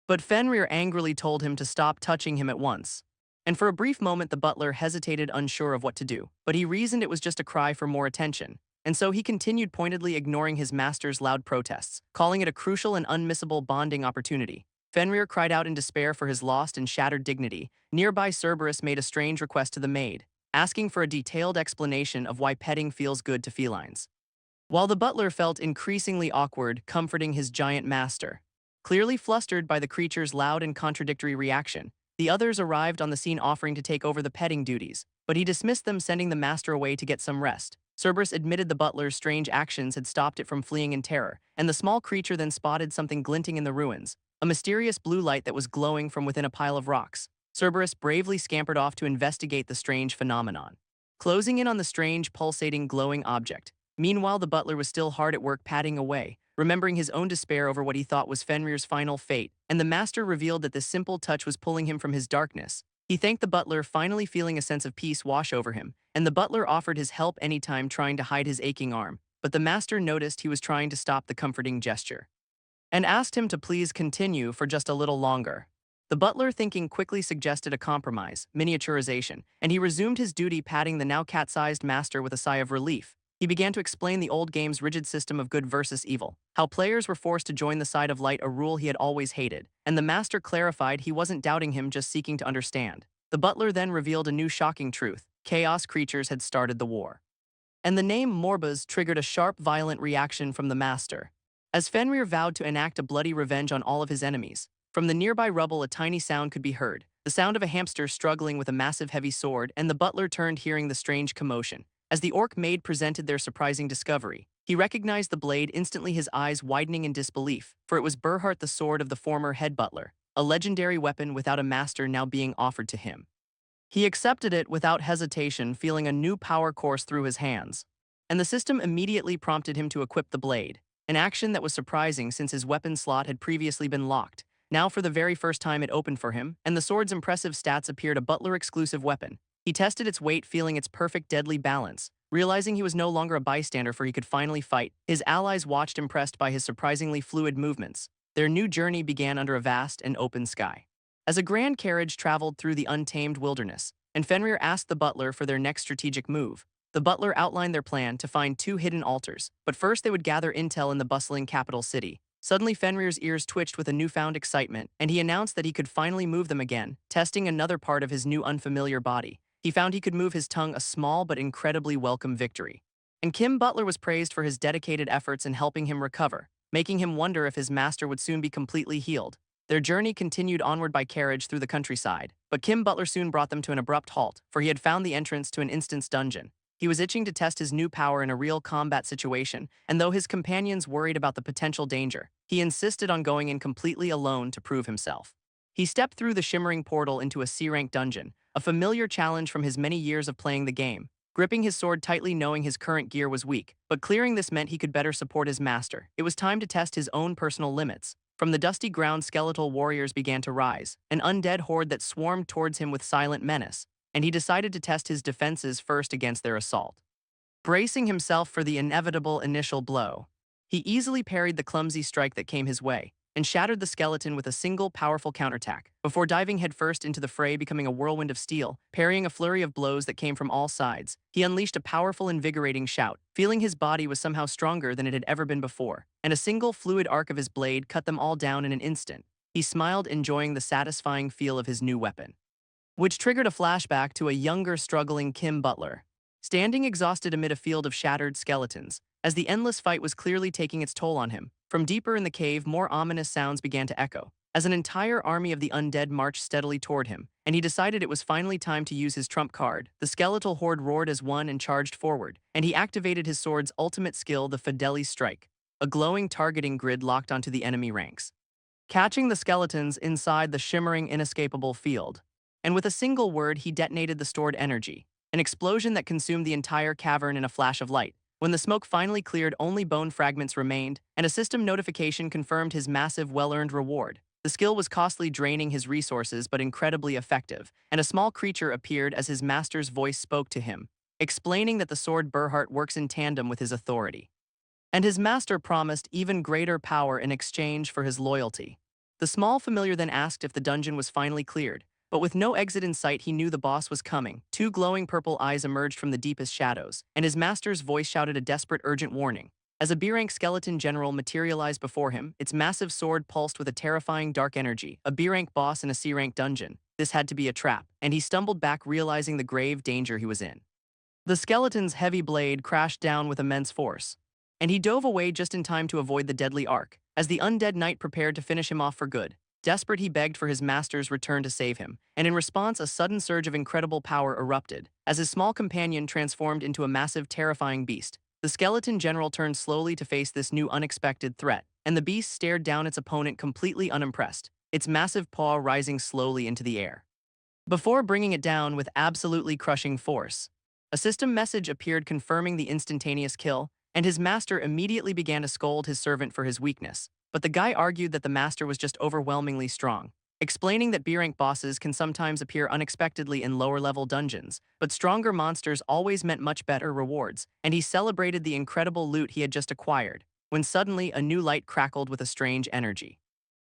but Fenrir angrily told him to stop touching him at once. And for a brief moment the butler hesitated, unsure of what to do, but he reasoned it was just a cry for more attention. And so he continued, pointedly ignoring his master's loud protests, calling it a crucial and unmissable bonding opportunity. Fenrir cried out in despair for his lost and shattered dignity. Nearby Cerberus made a strange request to the maid, asking for a detailed explanation of why petting feels good to felines. While the butler felt increasingly awkward comforting his giant master, clearly flustered by the creature's loud and contradictory reaction, the others arrived on the scene offering to take over the petting duties, but he dismissed them, sending the master away to get some rest. Cerberus admitted the butler's strange actions had stopped it from fleeing in terror, and the small creature then spotted something glinting in the ruins, a mysterious blue light that was glowing from within a pile of rocks. Cerberus bravely scampered off to investigate the strange phenomenon, closing in on the strange, pulsating, glowing object. Meanwhile, the butler was still hard at work padding away, remembering his own despair over what he thought was Fenrir's final fate, and the master revealed that this simple touch was pulling him from his darkness. He thanked the butler, finally feeling a sense of peace wash over him, and the butler offered his help anytime, trying to hide his aching arm, but the master noticed he was trying to stop the comforting gesture and asked him to please continue for just a little longer. The butler, thinking quickly, suggested a compromise, miniaturization, and he resumed his duty, patting the now cat-sized master with a sigh of relief. He began to explain the old game's rigid system of good versus evil, how players were forced to join the side of light, a rule he had always hated, and the master clarified he wasn't doubting him, just seeking to understand. The butler then revealed a new shocking truth: chaos creatures had started the war. And the name Morbas triggered a sharp, violent reaction from the master, as Fenrir vowed to enact a bloody revenge on all of his enemies. From the nearby rubble a tiny sound could be heard, the sound of a hamster struggling with a massive heavy sword, and the butler turned, hearing the strange commotion. As the orc maid presented their surprising discovery, he recognized the blade instantly, his eyes widening in disbelief, for it was Berhart, the sword of the former head butler, a legendary weapon without a master now being offered to him. He accepted it without hesitation, feeling a new power course through his hands, and the system immediately prompted him to equip the blade, an action that was surprising since his weapon slot had previously been locked. Now for the very first time it opened for him, and the sword's impressive stats appeared, a butler-exclusive weapon. He tested its weight, feeling its perfect deadly balance. Realizing he was no longer a bystander, for he could finally fight, his allies watched, impressed by his surprisingly fluid movements. Their new journey began under a vast and open sky, as a grand carriage traveled through the untamed wilderness, and Fenrir asked the butler for their next strategic move. The butler outlined their plan to find 2 hidden altars, but first they would gather intel in the bustling capital city. Suddenly Fenrir's ears twitched with a newfound excitement, and he announced that he could finally move them again, testing another part of his new unfamiliar body. He found he could move his tongue, a small but incredibly welcome victory. And Kim Butler was praised for his dedicated efforts in helping him recover, making him wonder if his master would soon be completely healed. Their journey continued onward by carriage through the countryside, but Kim Butler soon brought them to an abrupt halt, for he had found the entrance to an instant's dungeon. He was itching to test his new power in a real combat situation, and though his companions worried about the potential danger, he insisted on going in completely alone to prove himself. He stepped through the shimmering portal into a C-rank dungeon, a familiar challenge from his many years of playing the game, gripping his sword tightly, knowing his current gear was weak, but clearing this meant he could better support his master. It was time to test his own personal limits. From the dusty ground, skeletal warriors began to rise, an undead horde that swarmed towards him with silent menace, and he decided to test his defenses first against their assault. Bracing himself for the inevitable initial blow, he easily parried the clumsy strike that came his way, and shattered the skeleton with a single powerful counterattack, before diving headfirst into the fray, becoming a whirlwind of steel. Parrying a flurry of blows that came from all sides, he unleashed a powerful, invigorating shout, feeling his body was somehow stronger than it had ever been before, and a single fluid arc of his blade cut them all down in an instant. He smiled, enjoying the satisfying feel of his new weapon, which triggered a flashback to a younger, struggling Kim Butler, standing exhausted amid a field of shattered skeletons. As the endless fight was clearly taking its toll on him, from deeper in the cave more ominous sounds began to echo, as an entire army of the undead marched steadily toward him, and he decided it was finally time to use his trump card. The skeletal horde roared as one and charged forward, and he activated his sword's ultimate skill, the Fideli Strike, a glowing targeting grid locked onto the enemy ranks, catching the skeletons inside the shimmering, inescapable field. And with a single word he detonated the stored energy, an explosion that consumed the entire cavern in a flash of light. When the smoke finally cleared, only bone fragments remained, and a system notification confirmed his massive, well-earned reward. The skill was costly, draining his resources, but incredibly effective, and a small creature appeared as his master's voice spoke to him, explaining that the sword Berhart works in tandem with his authority, and his master promised even greater power in exchange for his loyalty. The small familiar then asked if the dungeon was finally cleared, But with no exit in sight, he knew the boss was coming. Two glowing purple eyes emerged from the deepest shadows, and his master's voice shouted a desperate, urgent warning. As a B-rank skeleton general materialized before him, its massive sword pulsed with a terrifying dark energy. A B-rank boss in a C-rank dungeon. This had to be a trap, and he stumbled back, realizing the grave danger he was in. The skeleton's heavy blade crashed down with immense force, and he dove away just in time to avoid the deadly arc, as the undead knight prepared to finish him off for good. Desperate, he begged for his master's return to save him, and in response a sudden surge of incredible power erupted, as his small companion transformed into a massive, terrifying beast. The skeleton general turned slowly to face this new unexpected threat, and the beast stared down its opponent completely unimpressed, its massive paw rising slowly into the air, before bringing it down with absolutely crushing force. A system message appeared confirming the instantaneous kill, and his master immediately began to scold his servant for his weakness. But the guy argued that the master was just overwhelmingly strong, explaining that B-rank bosses can sometimes appear unexpectedly in lower-level dungeons, but stronger monsters always meant much better rewards, and he celebrated the incredible loot he had just acquired, when suddenly a new light crackled with a strange energy.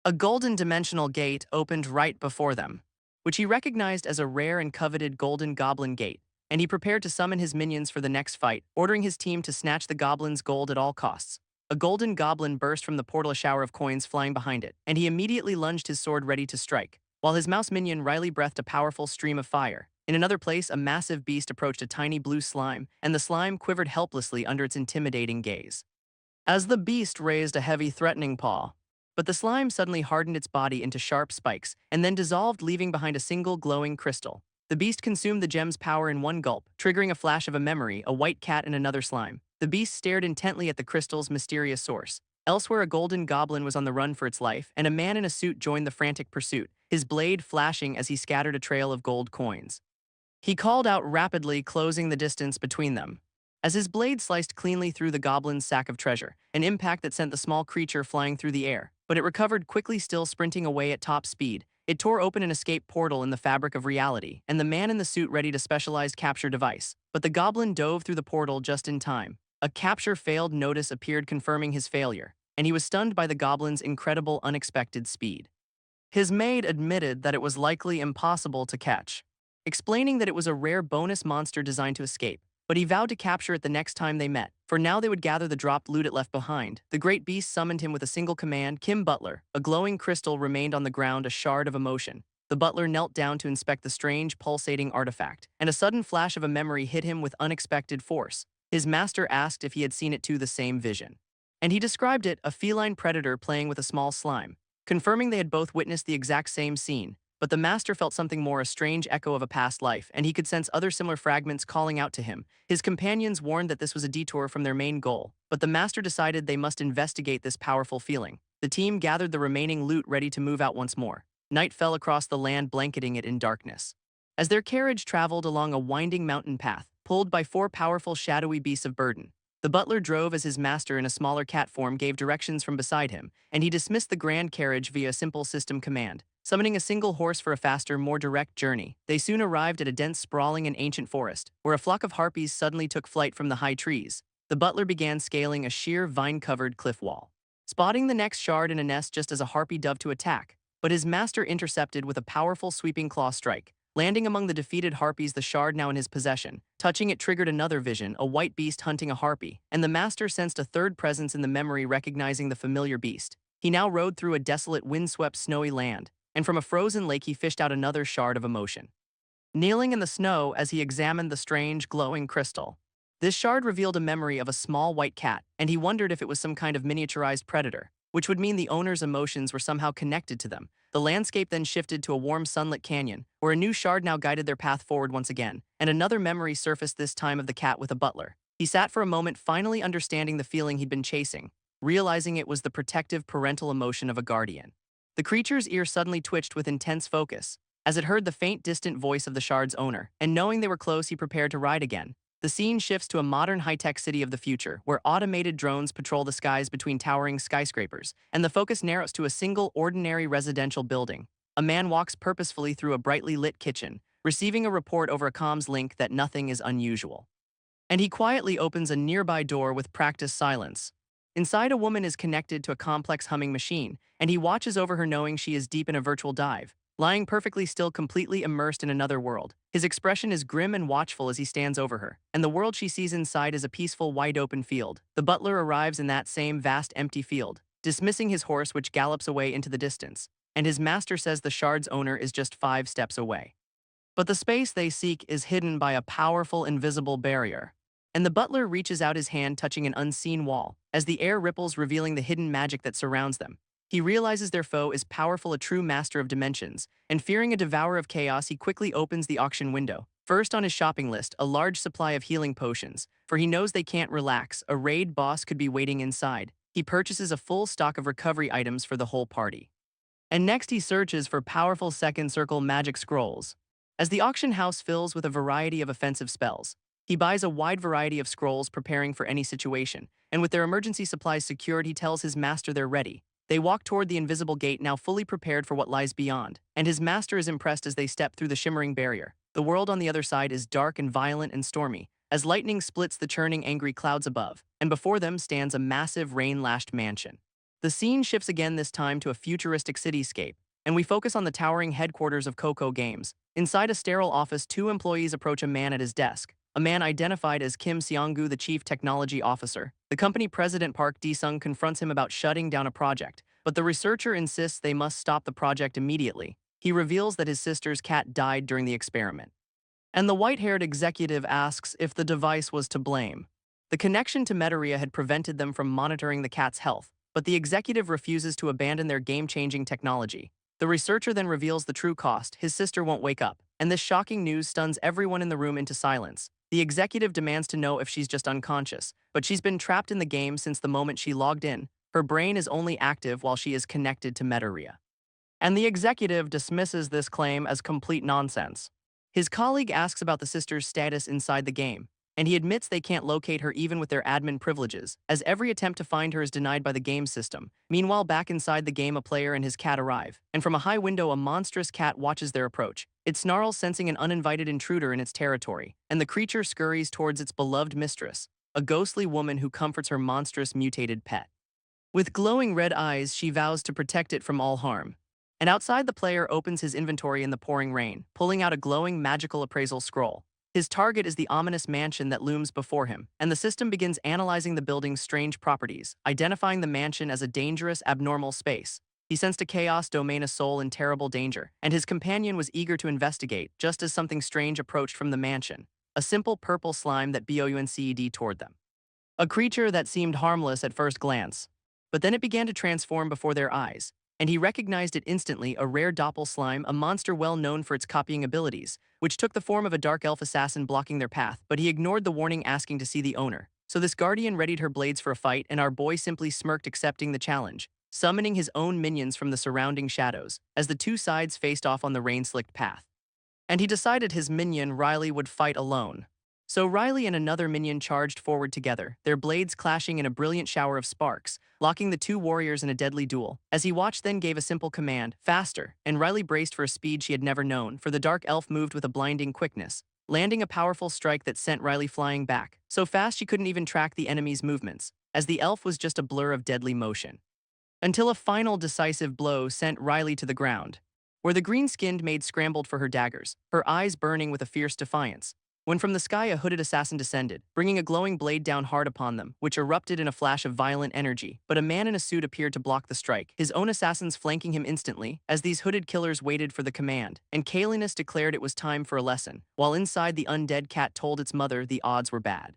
A golden dimensional gate opened right before them, which he recognized as a rare and coveted golden goblin gate, and he prepared to summon his minions for the next fight, ordering his team to snatch the goblin's gold at all costs. A golden goblin burst from the portal, a shower of coins flying behind it, and he immediately lunged his sword ready to strike, while his mouse minion Riley breathed a powerful stream of fire. In another place, a massive beast approached a tiny blue slime, and the slime quivered helplessly under its intimidating gaze, as the beast raised a heavy, threatening paw. But the slime suddenly hardened its body into sharp spikes, and then dissolved, leaving behind a single glowing crystal. The beast consumed the gem's power in one gulp, triggering a flash of a memory, a white cat and another slime. The beast stared intently at the crystal's mysterious source. Elsewhere, a golden goblin was on the run for its life, and a man in a suit joined the frantic pursuit, his blade flashing as he scattered a trail of gold coins. He called out rapidly, closing the distance between them, as his blade sliced cleanly through the goblin's sack of treasure, an impact that sent the small creature flying through the air. But it recovered quickly, still sprinting away at top speed. It tore open an escape portal in the fabric of reality, and the man in the suit readied a specialized capture device. But the goblin dove through the portal just in time. A capture failed notice appeared, confirming his failure, and he was stunned by the goblin's incredible, unexpected speed. His maid admitted that it was likely impossible to catch, explaining that it was a rare bonus monster designed to escape, but he vowed to capture it the next time they met. For now they would gather the dropped loot it left behind. The great beast summoned him with a single command, Kim Butler. A glowing crystal remained on the ground, a shard of emotion. The butler knelt down to inspect the strange, pulsating artifact, and a sudden flash of a memory hit him with unexpected force. His master asked if he had seen it too, the same vision, and he described it, a feline predator playing with a small slime, confirming they had both witnessed the exact same scene. But the master felt something more, a strange echo of a past life, and he could sense other similar fragments calling out to him. His companions warned that this was a detour from their main goal, but the master decided they must investigate this powerful feeling. The team gathered the remaining loot, ready to move out once more. Night fell across the land, blanketing it in darkness, as their carriage traveled along a winding mountain path, pulled by four powerful, shadowy beasts of burden. The butler drove as his master in a smaller cat form gave directions from beside him, and he dismissed the grand carriage via a simple system command, summoning a single horse for a faster, more direct journey. They soon arrived at a dense, sprawling and ancient forest, where a flock of harpies suddenly took flight from the high trees. The butler began scaling a sheer, vine-covered cliff wall, spotting the next shard in a nest just as a harpy dove to attack, but his master intercepted with a powerful, sweeping claw strike. Landing among the defeated harpies, the shard now in his possession. Touching it triggered another vision, a white beast hunting a harpy, and the master sensed a third presence in the memory, recognizing the familiar beast. He now rode through a desolate, windswept, snowy land, and from a frozen lake he fished out another shard of emotion, kneeling in the snow as he examined the strange, glowing crystal. This shard revealed a memory of a small white cat, and he wondered if it was some kind of miniaturized predator, which would mean the owner's emotions were somehow connected to them. The landscape then shifted to a warm, sunlit canyon, where a new shard now guided their path forward once again, and another memory surfaced, this time of the cat with a butler. He sat for a moment, finally understanding the feeling he'd been chasing, realizing it was the protective, parental emotion of a guardian. The creature's ear suddenly twitched with intense focus, as it heard the faint, distant voice of the shard's owner, and knowing they were close, he prepared to ride again. The scene shifts to a modern, high-tech city of the future, where automated drones patrol the skies between towering skyscrapers, and the focus narrows to a single, ordinary residential building. A man walks purposefully through a brightly lit kitchen, receiving a report over a comms link that nothing is unusual. And he quietly opens a nearby door with practiced silence. Inside, a woman is connected to a complex humming machine, and he watches over her, knowing she is deep in a virtual dive. lying perfectly still, completely immersed in another world. His expression is grim and watchful as he stands over her, and the world she sees inside is a peaceful, wide-open field. The butler arrives in that same vast, empty field, dismissing his horse which gallops away into the distance, and his master says the shard's owner is just 5 steps away. But the space they seek is hidden by a powerful, invisible barrier. And the butler reaches out his hand, touching an unseen wall, as the air ripples, revealing the hidden magic that surrounds them. He realizes their foe is powerful, a true master of dimensions, and fearing a devourer of chaos, he quickly opens the auction window. First on his shopping list, a large supply of healing potions, for he knows they can't relax, a raid boss could be waiting inside. He purchases a full stock of recovery items for the whole party. And next he searches for powerful second circle magic scrolls. As the auction house fills with a variety of offensive spells, he buys a wide variety of scrolls, preparing for any situation, and with their emergency supplies secured, he tells his master they're ready. They walk toward the invisible gate, now fully prepared for what lies beyond, and his master is impressed as they step through the shimmering barrier. The world on the other side is dark and violent and stormy, as lightning splits the churning angry clouds above, and before them stands a massive rain-lashed mansion. The scene shifts again, this time to a futuristic cityscape, and we focus on the towering headquarters of Coco Games. Inside a sterile office, 2 employees approach a man at his desk, a man identified as Kim Seong-gu, the chief technology officer. The company president Park Di-sung confronts him about shutting down a project, but the researcher insists they must stop the project immediately. He reveals that his sister's cat died during the experiment. And the white-haired executive asks if the device was to blame. The connection to Metaria had prevented them from monitoring the cat's health, but the executive refuses to abandon their game-changing technology. The researcher then reveals the true cost: his sister won't wake up, and this shocking news stuns everyone in the room into silence. The executive demands to know if she's just unconscious, but she's been trapped in the game since the moment she logged in. Her brain is only active while she is connected to Metaria. And the executive dismisses this claim as complete nonsense. His colleague asks about the sister's status inside the game, and he admits they can't locate her even with their admin privileges, as every attempt to find her is denied by the game system. Meanwhile, back inside the game, a player and his cat arrive, and from a high window a monstrous cat watches their approach. It snarls, sensing an uninvited intruder in its territory, and the creature scurries towards its beloved mistress, a ghostly woman who comforts her monstrous mutated pet. With glowing red eyes, she vows to protect it from all harm. And outside, the player opens his inventory in the pouring rain, pulling out a glowing magical appraisal scroll. His target is the ominous mansion that looms before him, and the system begins analyzing the building's strange properties, identifying the mansion as a dangerous, abnormal space. He sensed a chaos domain, a soul in terrible danger, and his companion was eager to investigate, just as something strange approached from the mansion, a simple purple slime that bounced toward them. A creature that seemed harmless at first glance, but then it began to transform before their eyes, and he recognized it instantly: a rare doppel slime, a monster well known for its copying abilities, which took the form of a dark elf assassin blocking their path. But he ignored the warning, asking to see the owner. So this guardian readied her blades for a fight, and our boy simply smirked, accepting the challenge, summoning his own minions from the surrounding shadows, as the two sides faced off on the rain-slicked path. And he decided his minion, Riley, would fight alone. So Riley and another minion charged forward together, their blades clashing in a brilliant shower of sparks, locking the two warriors in a deadly duel. As he watched, then gave a simple command: faster, and Riley braced for a speed she had never known, for the dark elf moved with a blinding quickness, landing a powerful strike that sent Riley flying back, so fast she couldn't even track the enemy's movements, as the elf was just a blur of deadly motion. Until a final decisive blow sent Riley to the ground, where the green-skinned maid scrambled for her daggers, her eyes burning with a fierce defiance, when from the sky a hooded assassin descended, bringing a glowing blade down hard upon them, which erupted in a flash of violent energy. But a man in a suit appeared to block the strike, his own assassins flanking him instantly, as these hooded killers waited for the command, and Kalinus declared it was time for a lesson, while inside the undead cat told its mother the odds were bad,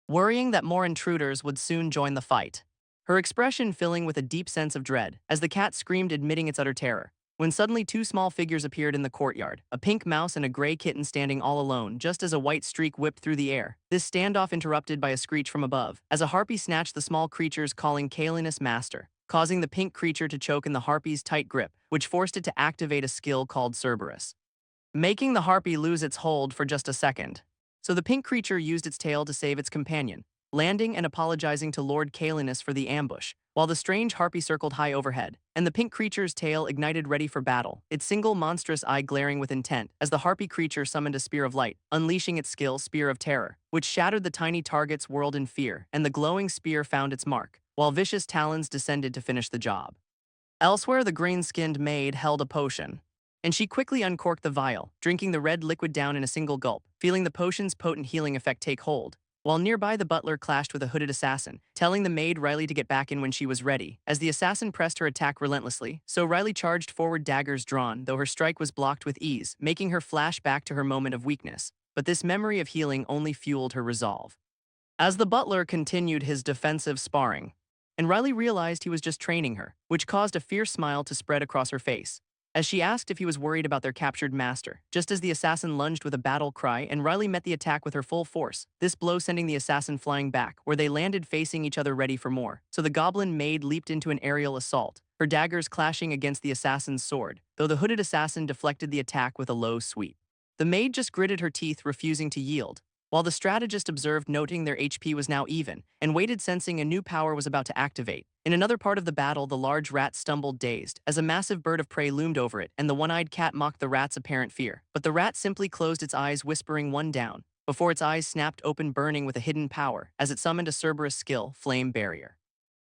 worrying that more intruders would soon join the fight, her expression filling with a deep sense of dread, as the cat screamed, admitting its utter terror. When suddenly 2 small figures appeared in the courtyard, a pink mouse and a gray kitten standing all alone, just as a white streak whipped through the air. This standoff interrupted by a screech from above, as a harpy snatched the small creatures, calling Kalinus master, causing the pink creature to choke in the harpy's tight grip, which forced it to activate a skill called Cerberus, making the harpy lose its hold for just a second. So the pink creature used its tail to save its companion, landing and apologizing to Lord Kalinus for the ambush, while the strange harpy circled high overhead, and the pink creature's tail ignited ready for battle, its single monstrous eye glaring with intent, as the harpy creature summoned a spear of light, unleashing its skill, Spear of Terror, which shattered the tiny target's world in fear, and the glowing spear found its mark, while vicious talons descended to finish the job. Elsewhere, the green-skinned maid held a potion, and she quickly uncorked the vial, drinking the red liquid down in a single gulp, feeling the potion's potent healing effect take hold. While nearby, the butler clashed with a hooded assassin, telling the maid Riley to get back in when she was ready. As the assassin pressed her attack relentlessly, so Riley charged forward, daggers drawn, though her strike was blocked with ease, making her flash back to her moment of weakness. But this memory of healing only fueled her resolve. As the butler continued his defensive sparring, and Riley realized he was just training her, which caused a fierce smile to spread across her face. As she asked if he was worried about their captured master, just as the assassin lunged with a battle cry and Riley met the attack with her full force, this blow sending the assassin flying back, where they landed facing each other ready for more. So the goblin maid leaped into an aerial assault, her daggers clashing against the assassin's sword, though the hooded assassin deflected the attack with a low sweep. The maid just gritted her teeth, refusing to yield, while the strategist observed, noting their HP was now even, and waited, sensing a new power was about to activate. In another part of the battle, the large rat stumbled dazed, as a massive bird of prey loomed over it, and the one-eyed cat mocked the rat's apparent fear. But the rat simply closed its eyes, whispering one down, before its eyes snapped open, burning with a hidden power, as it summoned a Cerberus skill, Flame Barrier.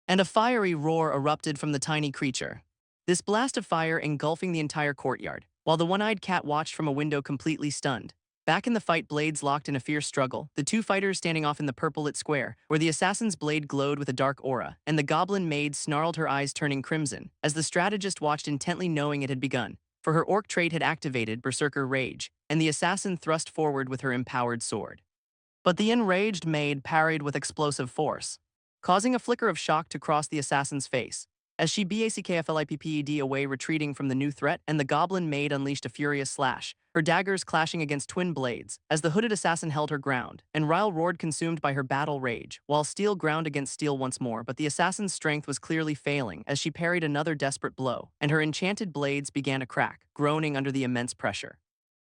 And a fiery roar erupted from the tiny creature, this blast of fire engulfing the entire courtyard, while the one-eyed cat watched from a window completely stunned. Back in the fight, blades locked in a fierce struggle, the two fighters standing off in the purple-lit square, where the assassin's blade glowed with a dark aura, and the goblin maid snarled, her eyes turning crimson, as the strategist watched intently, knowing it had begun. For her orc trait had activated Berserker Rage, and the assassin thrust forward with her empowered sword. But the enraged maid parried with explosive force, causing a flicker of shock to cross the assassin's face. As she backflipped away, retreating from the new threat, and the goblin maid unleashed a furious slash, her daggers clashing against twin blades, as the hooded assassin held her ground, and Ryle roared, consumed by her battle rage, while steel ground against steel once more. But the assassin's strength was clearly failing as she parried another desperate blow, and her enchanted blades began to crack, groaning under the immense pressure,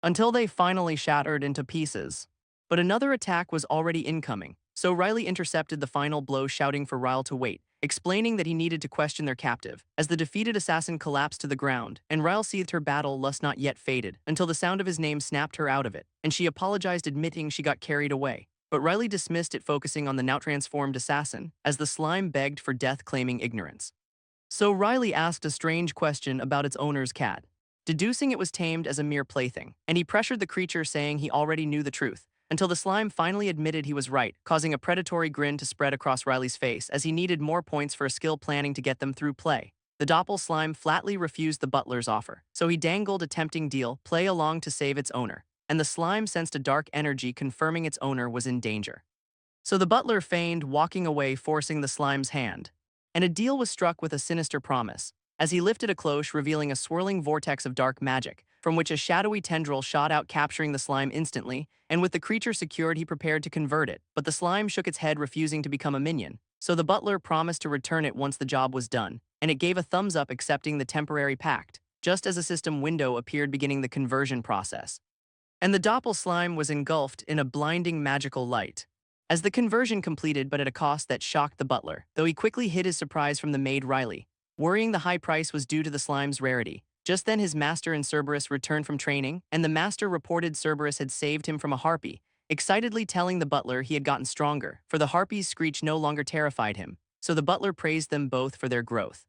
until they finally shattered into pieces. But another attack was already incoming, so Riley intercepted the final blow, shouting for Ryle to wait, explaining that he needed to question their captive. As the defeated assassin collapsed to the ground, and Ryle seethed, her battle lust not yet faded, until the sound of his name snapped her out of it, and she apologized, admitting she got carried away. But Riley dismissed it, focusing on the now transformed assassin, as the slime begged for death, claiming ignorance. So Riley asked a strange question about its owner's cat, deducing it was tamed as a mere plaything, and he pressured the creature, saying he already knew the truth, until the slime finally admitted he was right, causing a predatory grin to spread across Riley's face as he needed more points for a skill, planning to get them through play. The doppel slime flatly refused the butler's offer, so he dangled a tempting deal, play along to save its owner, and the slime sensed a dark energy, confirming its owner was in danger. So the butler feigned walking away, forcing the slime's hand, and a deal was struck with a sinister promise, as he lifted a cloche, revealing a swirling vortex of dark magic, from which a shadowy tendril shot out, capturing the slime instantly, and with the creature secured, he prepared to convert it. But the slime shook its head, refusing to become a minion, so the butler promised to return it once the job was done, and it gave a thumbs up, accepting the temporary pact, just as a system window appeared, beginning the conversion process. And the doppel slime was engulfed in a blinding magical light, as the conversion completed, but at a cost that shocked the butler, though he quickly hid his surprise from the maid Riley, worrying the high price was due to the slime's rarity. Just then his master and Cerberus returned from training, and the master reported Cerberus had saved him from a harpy, excitedly telling the butler he had gotten stronger, for the harpy's screech no longer terrified him, so the butler praised them both for their growth.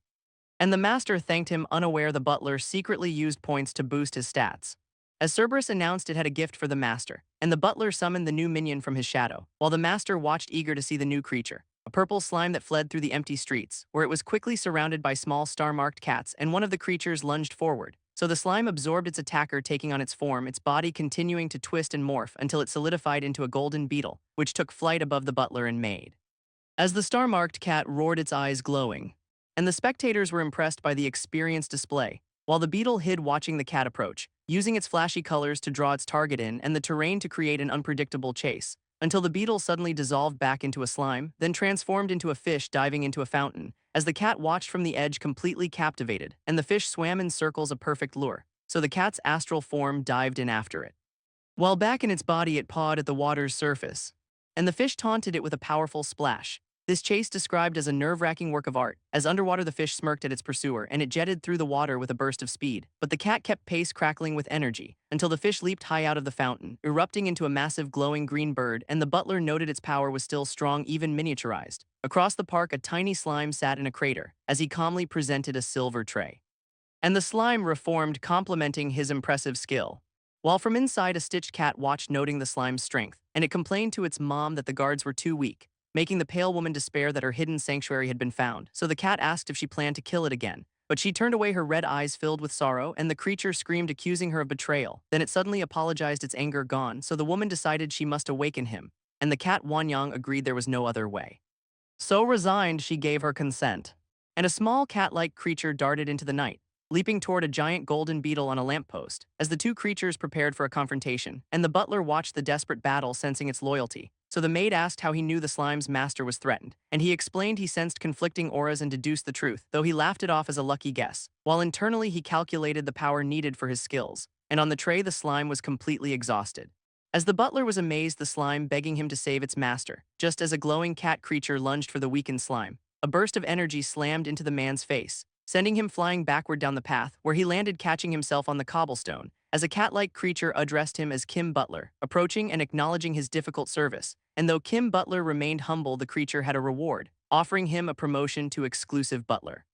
And the master thanked him, unaware the butler secretly used points to boost his stats, as Cerberus announced it had a gift for the master, and the butler summoned the new minion from his shadow, while the master watched, eager to see the new creature, a purple slime that fled through the empty streets, where it was quickly surrounded by small star-marked cats, and one of the creatures lunged forward. So the slime absorbed its attacker, taking on its form, its body continuing to twist and morph until it solidified into a golden beetle, which took flight above the butler and maid. As the star-marked cat roared, its eyes glowing, and the spectators were impressed by the experienced display, while the beetle hid, watching the cat approach, using its flashy colors to draw its target in and the terrain to create an unpredictable chase, until the beetle suddenly dissolved back into a slime, then transformed into a fish, diving into a fountain, as the cat watched from the edge, completely captivated, and the fish swam in circles, a perfect lure, so the cat's astral form dived in after it. While back in its body, it pawed at the water's surface, and the fish taunted it with a powerful splash. This chase described as a nerve-wracking work of art, as underwater the fish smirked at its pursuer and it jetted through the water with a burst of speed, but the cat kept pace, crackling with energy, until the fish leaped high out of the fountain, erupting into a massive glowing green bird, and the butler noted its power was still strong, even miniaturized. Across the park, a tiny slime sat in a crater, as he calmly presented a silver tray. and the slime reformed, complementing his impressive skill. While from inside, a stitched cat watched, noting the slime's strength, and it complained to its mom that the guards were too weak, making the pale woman despair that her hidden sanctuary had been found. So the cat asked if she planned to kill it again, but she turned away, her red eyes filled with sorrow, and the creature screamed, accusing her of betrayal. Then it suddenly apologized, its anger gone, so the woman decided she must awaken him, and the cat Wanyang agreed there was no other way. So resigned, she gave her consent. And a small cat-like creature darted into the night, leaping toward a giant golden beetle on a lamppost, as the two creatures prepared for a confrontation, and the butler watched the desperate battle, sensing its loyalty. So the maid asked how he knew the slime's master was threatened, and he explained he sensed conflicting auras and deduced the truth, though he laughed it off as a lucky guess, while internally he calculated the power needed for his skills. And on the tray, the slime was completely exhausted. As the butler was amazed, the slime begging him to save its master, just as a glowing cat creature lunged for the weakened slime. A burst of energy slammed into the man's face, sending him flying backward down the path, where he landed, catching himself on the cobblestone, as a cat-like creature addressed him as Kim Butler, approaching and acknowledging his difficult service. And though Kim Butler remained humble, the creature had a reward, offering him a promotion to exclusive butler.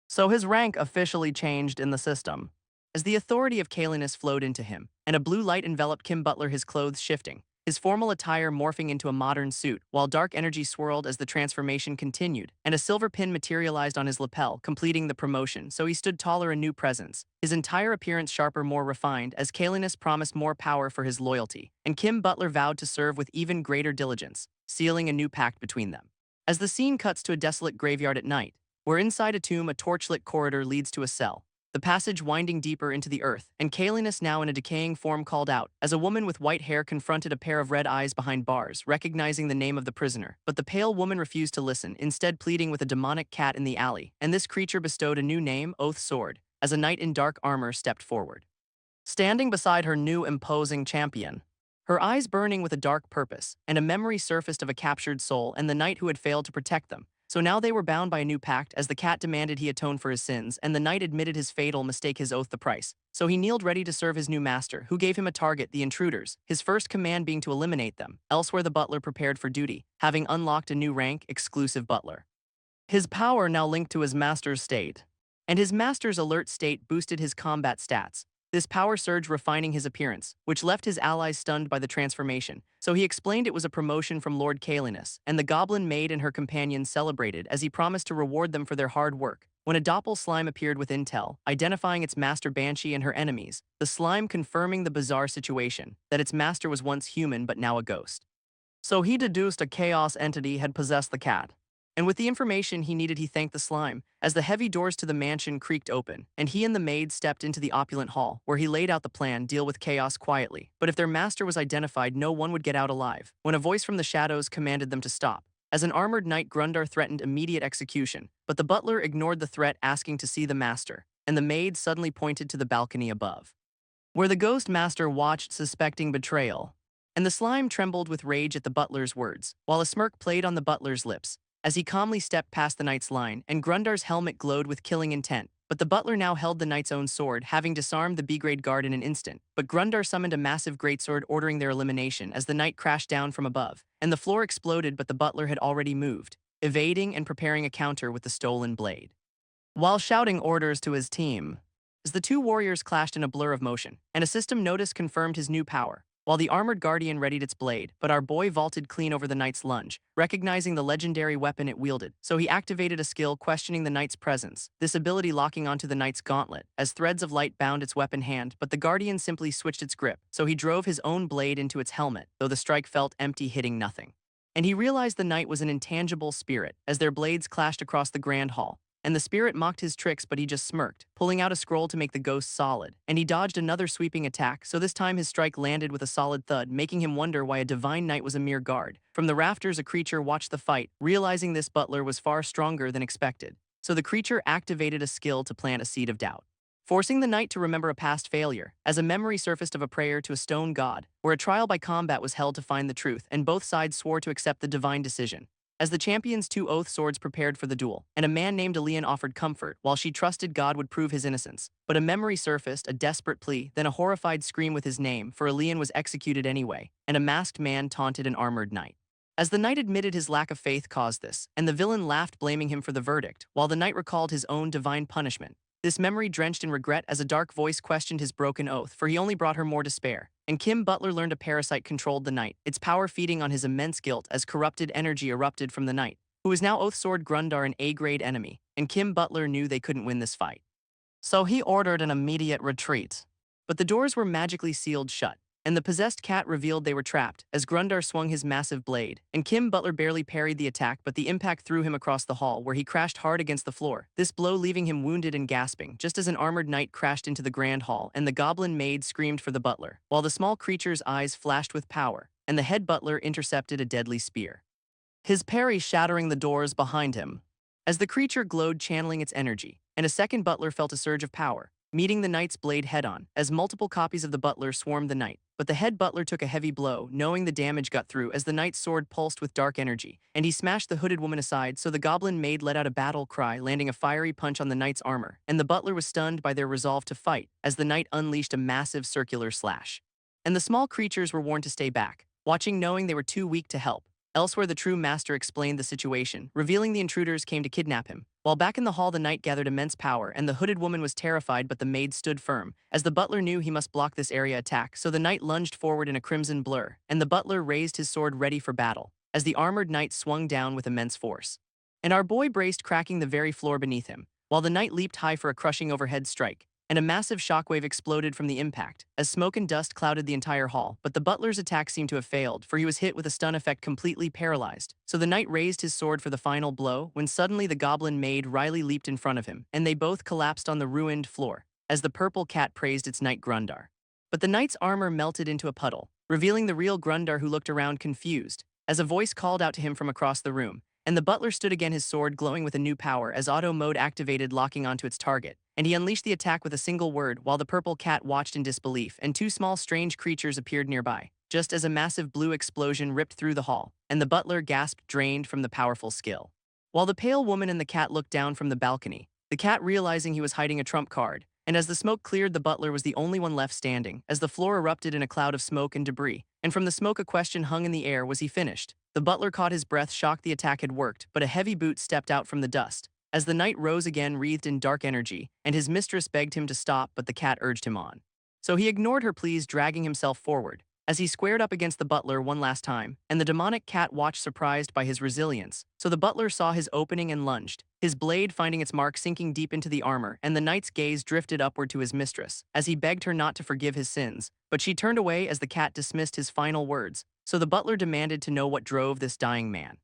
So his rank officially changed in the system, as the authority of Kalinus flowed into him, and a blue light enveloped Kim Butler, his clothes shifting, his formal attire morphing into a modern suit, while dark energy swirled as the transformation continued, and a silver pin materialized on his lapel, completing the promotion. So he stood taller, a new presence, his entire appearance sharper, more refined, as Kalinus promised more power for his loyalty, and Kim Butler vowed to serve with even greater diligence, sealing a new pact between them. As the scene cuts to a desolate graveyard at night, where inside a tomb a torchlit corridor leads to a cell, the passage winding deeper into the earth, and Kalinus, now in a decaying form, called out, as a woman with white hair confronted a pair of red eyes behind bars, recognizing the name of the prisoner. But the pale woman refused to listen, instead pleading with a demonic cat in the alley, and this creature bestowed a new name, Oath Sword, as a knight in dark armor stepped forward, standing beside her new imposing champion, her eyes burning with a dark purpose, and a memory surfaced of a captured soul and the knight who had failed to protect them. So now they were bound by a new pact, as the cat demanded he atone for his sins, and the knight admitted his fatal mistake, his oath the price. So he kneeled ready to serve his new master, who gave him a target, the intruders, his first command being to eliminate them. Elsewhere, the butler prepared for duty, having unlocked a new rank, exclusive butler. His power now linked to his master's state, and his master's alert state boosted his combat stats, this power surge refining his appearance, which left his allies stunned by the transformation. So he explained it was a promotion from Lord Kalinus, and the goblin maid and her companions celebrated as he promised to reward them for their hard work. When a doppel slime appeared with intel, identifying its master Banshee and her enemies, the slime confirming the bizarre situation, that its master was once human but now a ghost. So he deduced a chaos entity had possessed the cat. And with the information he needed, he thanked the slime, as the heavy doors to the mansion creaked open, and he and the maid stepped into the opulent hall, where he laid out the plan, deal with chaos quietly. But if their master was identified, no one would get out alive, when a voice from the shadows commanded them to stop. As an armored knight, Grundar threatened immediate execution, but the butler ignored the threat, asking to see the master, and the maid suddenly pointed to the balcony above, where the ghost master watched, suspecting betrayal. And the slime trembled with rage at the butler's words, while a smirk played on the butler's lips, as he calmly stepped past the knight's line, and Grundar's helmet glowed with killing intent. But the butler now held the knight's own sword, having disarmed the B-grade guard in an instant. But Grundar summoned a massive greatsword, ordering their elimination as the knight crashed down from above, and the floor exploded, but the butler had already moved, evading and preparing a counter with the stolen blade, while shouting orders to his team. As the two warriors clashed in a blur of motion, and a system notice confirmed his new power, while the armored guardian readied its blade, but our boy vaulted clean over the knight's lunge, recognizing the legendary weapon it wielded. So he activated a skill, questioning the knight's presence, this ability locking onto the knight's gauntlet, as threads of light bound its weapon hand, but the guardian simply switched its grip. So he drove his own blade into its helmet, though the strike felt empty, hitting nothing. And he realized the knight was an intangible spirit, as their blades clashed across the grand hall. And the spirit mocked his tricks, but he just smirked, pulling out a scroll to make the ghost solid. And he dodged another sweeping attack, so this time his strike landed with a solid thud, making him wonder why a divine knight was a mere guard. From the rafters, a creature watched the fight, realizing this butler was far stronger than expected. So the creature activated a skill to plant a seed of doubt, forcing the knight to remember a past failure, as a memory surfaced of a prayer to a stone god, where a trial by combat was held to find the truth, and both sides swore to accept the divine decision. As the champions' two oath swords prepared for the duel, and a man named Elian offered comfort, while she trusted God would prove his innocence. But a memory surfaced, a desperate plea, then a horrified scream with his name, for Elian was executed anyway, and a masked man taunted an armored knight. As the knight admitted his lack of faith caused this, and the villain laughed, blaming him for the verdict, while the knight recalled his own divine punishment. this memory drenched in regret as a dark voice questioned his broken oath, for he only brought her more despair. And Butler learned a parasite controlled the night, its power feeding on his immense guilt as corrupted energy erupted from the night, who was now Oath Sword Grundar, an A-grade enemy, and Butler knew they couldn't win this fight. So he ordered an immediate retreat. But the doors were magically sealed shut, and the possessed cat revealed they were trapped as Grundar swung his massive blade, and Butler barely parried the attack, but the impact threw him across the hall where he crashed hard against the floor, this blow leaving him wounded and gasping, just as an armored knight crashed into the grand hall and the goblin maid screamed for the butler, while the small creature's eyes flashed with power, and the head butler intercepted a deadly spear, his parry shattering the doors behind him. As the creature glowed, channeling its energy, and a second butler felt a surge of power, meeting the knight's blade head-on, as multiple copies of the butler swarmed the knight. But the head butler took a heavy blow, knowing the damage got through as the knight's sword pulsed with dark energy, and he smashed the hooded woman aside, so the goblin maid let out a battle cry, landing a fiery punch on the knight's armor, and the butler was stunned by their resolve to fight, as the knight unleashed a massive circular slash. And the small creatures were warned to stay back, watching, knowing they were too weak to help. Elsewhere, the true master explained the situation, revealing the intruders came to kidnap him. While back in the hall, the knight gathered immense power, and the hooded woman was terrified, but the maid stood firm, as the butler knew he must block this area attack, so the knight lunged forward in a crimson blur, and the butler raised his sword ready for battle, as the armored knight swung down with immense force. And our boy braced, cracking the very floor beneath him, while the knight leaped high for a crushing overhead strike, and a massive shockwave exploded from the impact, as smoke and dust clouded the entire hall. But the butler's attack seemed to have failed, for he was hit with a stun effect, completely paralyzed. So the knight raised his sword for the final blow, when suddenly the goblin maid Riley leaped in front of him, and they both collapsed on the ruined floor, as the purple cat praised its knight Grundar. But the knight's armor melted into a puddle, revealing the real Grundar, who looked around confused, as a voice called out to him from across the room. And the butler stood again, his sword glowing with a new power as auto mode activated, locking onto its target, and he unleashed the attack with a single word, while the purple cat watched in disbelief, and two small strange creatures appeared nearby, just as a massive blue explosion ripped through the hall, and the butler gasped, drained from the powerful skill. While the pale woman and the cat looked down from the balcony, the cat realizing he was hiding a trump card, and as the smoke cleared, the butler was the only one left standing, as the floor erupted in a cloud of smoke and debris, and from the smoke a question hung in the air: was he finished? The butler caught his breath, shocked the attack had worked, but a heavy boot stepped out from the dust, as the knight rose again, wreathed in dark energy, and his mistress begged him to stop, but the cat urged him on. So he ignored her pleas, dragging himself forward, as he squared up against the butler one last time, and the demonic cat watched, surprised by his resilience. So the butler saw his opening and lunged, his blade finding its mark, sinking deep into the armor, and the knight's gaze drifted upward to his mistress, as he begged her not to forgive his sins, but she turned away as the cat dismissed his final words. So the butler demanded to know what drove this dying man,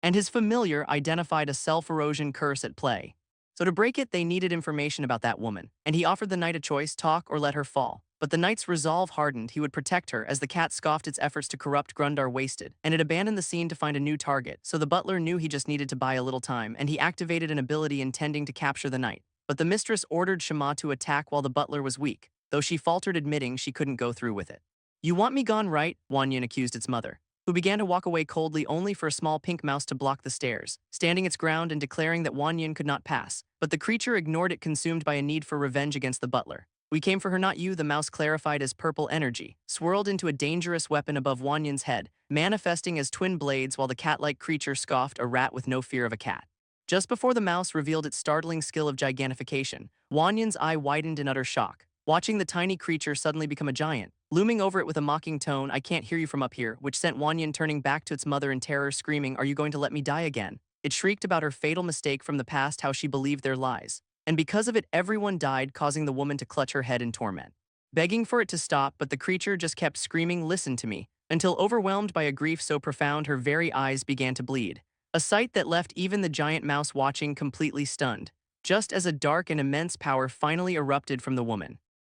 and his familiar identified a self-erosion curse at play. So to break it, they needed information about that woman, and he offered the knight a choice: talk or let her fall. But the knight's resolve hardened, he would protect her, as the cat scoffed its efforts to corrupt Grundar wasted, and it abandoned the scene to find a new target. So the butler knew he just needed to buy a little time, and he activated an ability intending to capture the knight. But the mistress ordered Shama to attack while the butler was weak, though she faltered, admitting she couldn't go through with it. You want me gone, right? Wanyan accused its mother, who began to walk away coldly, only for a small pink mouse to block the stairs, standing its ground and declaring that Wanyan could not pass. But the creature ignored it, consumed by a need for revenge against the butler. We came for her, not you, the mouse clarified as purple energy swirled into a dangerous weapon above Wanyan's head, manifesting as twin blades, while the cat-like creature scoffed, a rat with no fear of a cat. Just before the mouse revealed its startling skill of gigantification, Wanyan's eye widened in utter shock, watching the tiny creature suddenly become a giant, looming over it with a mocking tone: I can't hear you from up here, which sent Wanyan turning back to its mother in terror, screaming, are you going to let me die again? It shrieked about her fatal mistake from the past, how she believed their lies, and because of it everyone died, causing the woman to clutch her head in torment, begging for it to stop. But the creature just kept screaming, listen to me, until overwhelmed by a grief so profound her very eyes began to bleed, a sight that left even the giant mouse watching completely stunned, just as a dark and immense power finally erupted from the woman.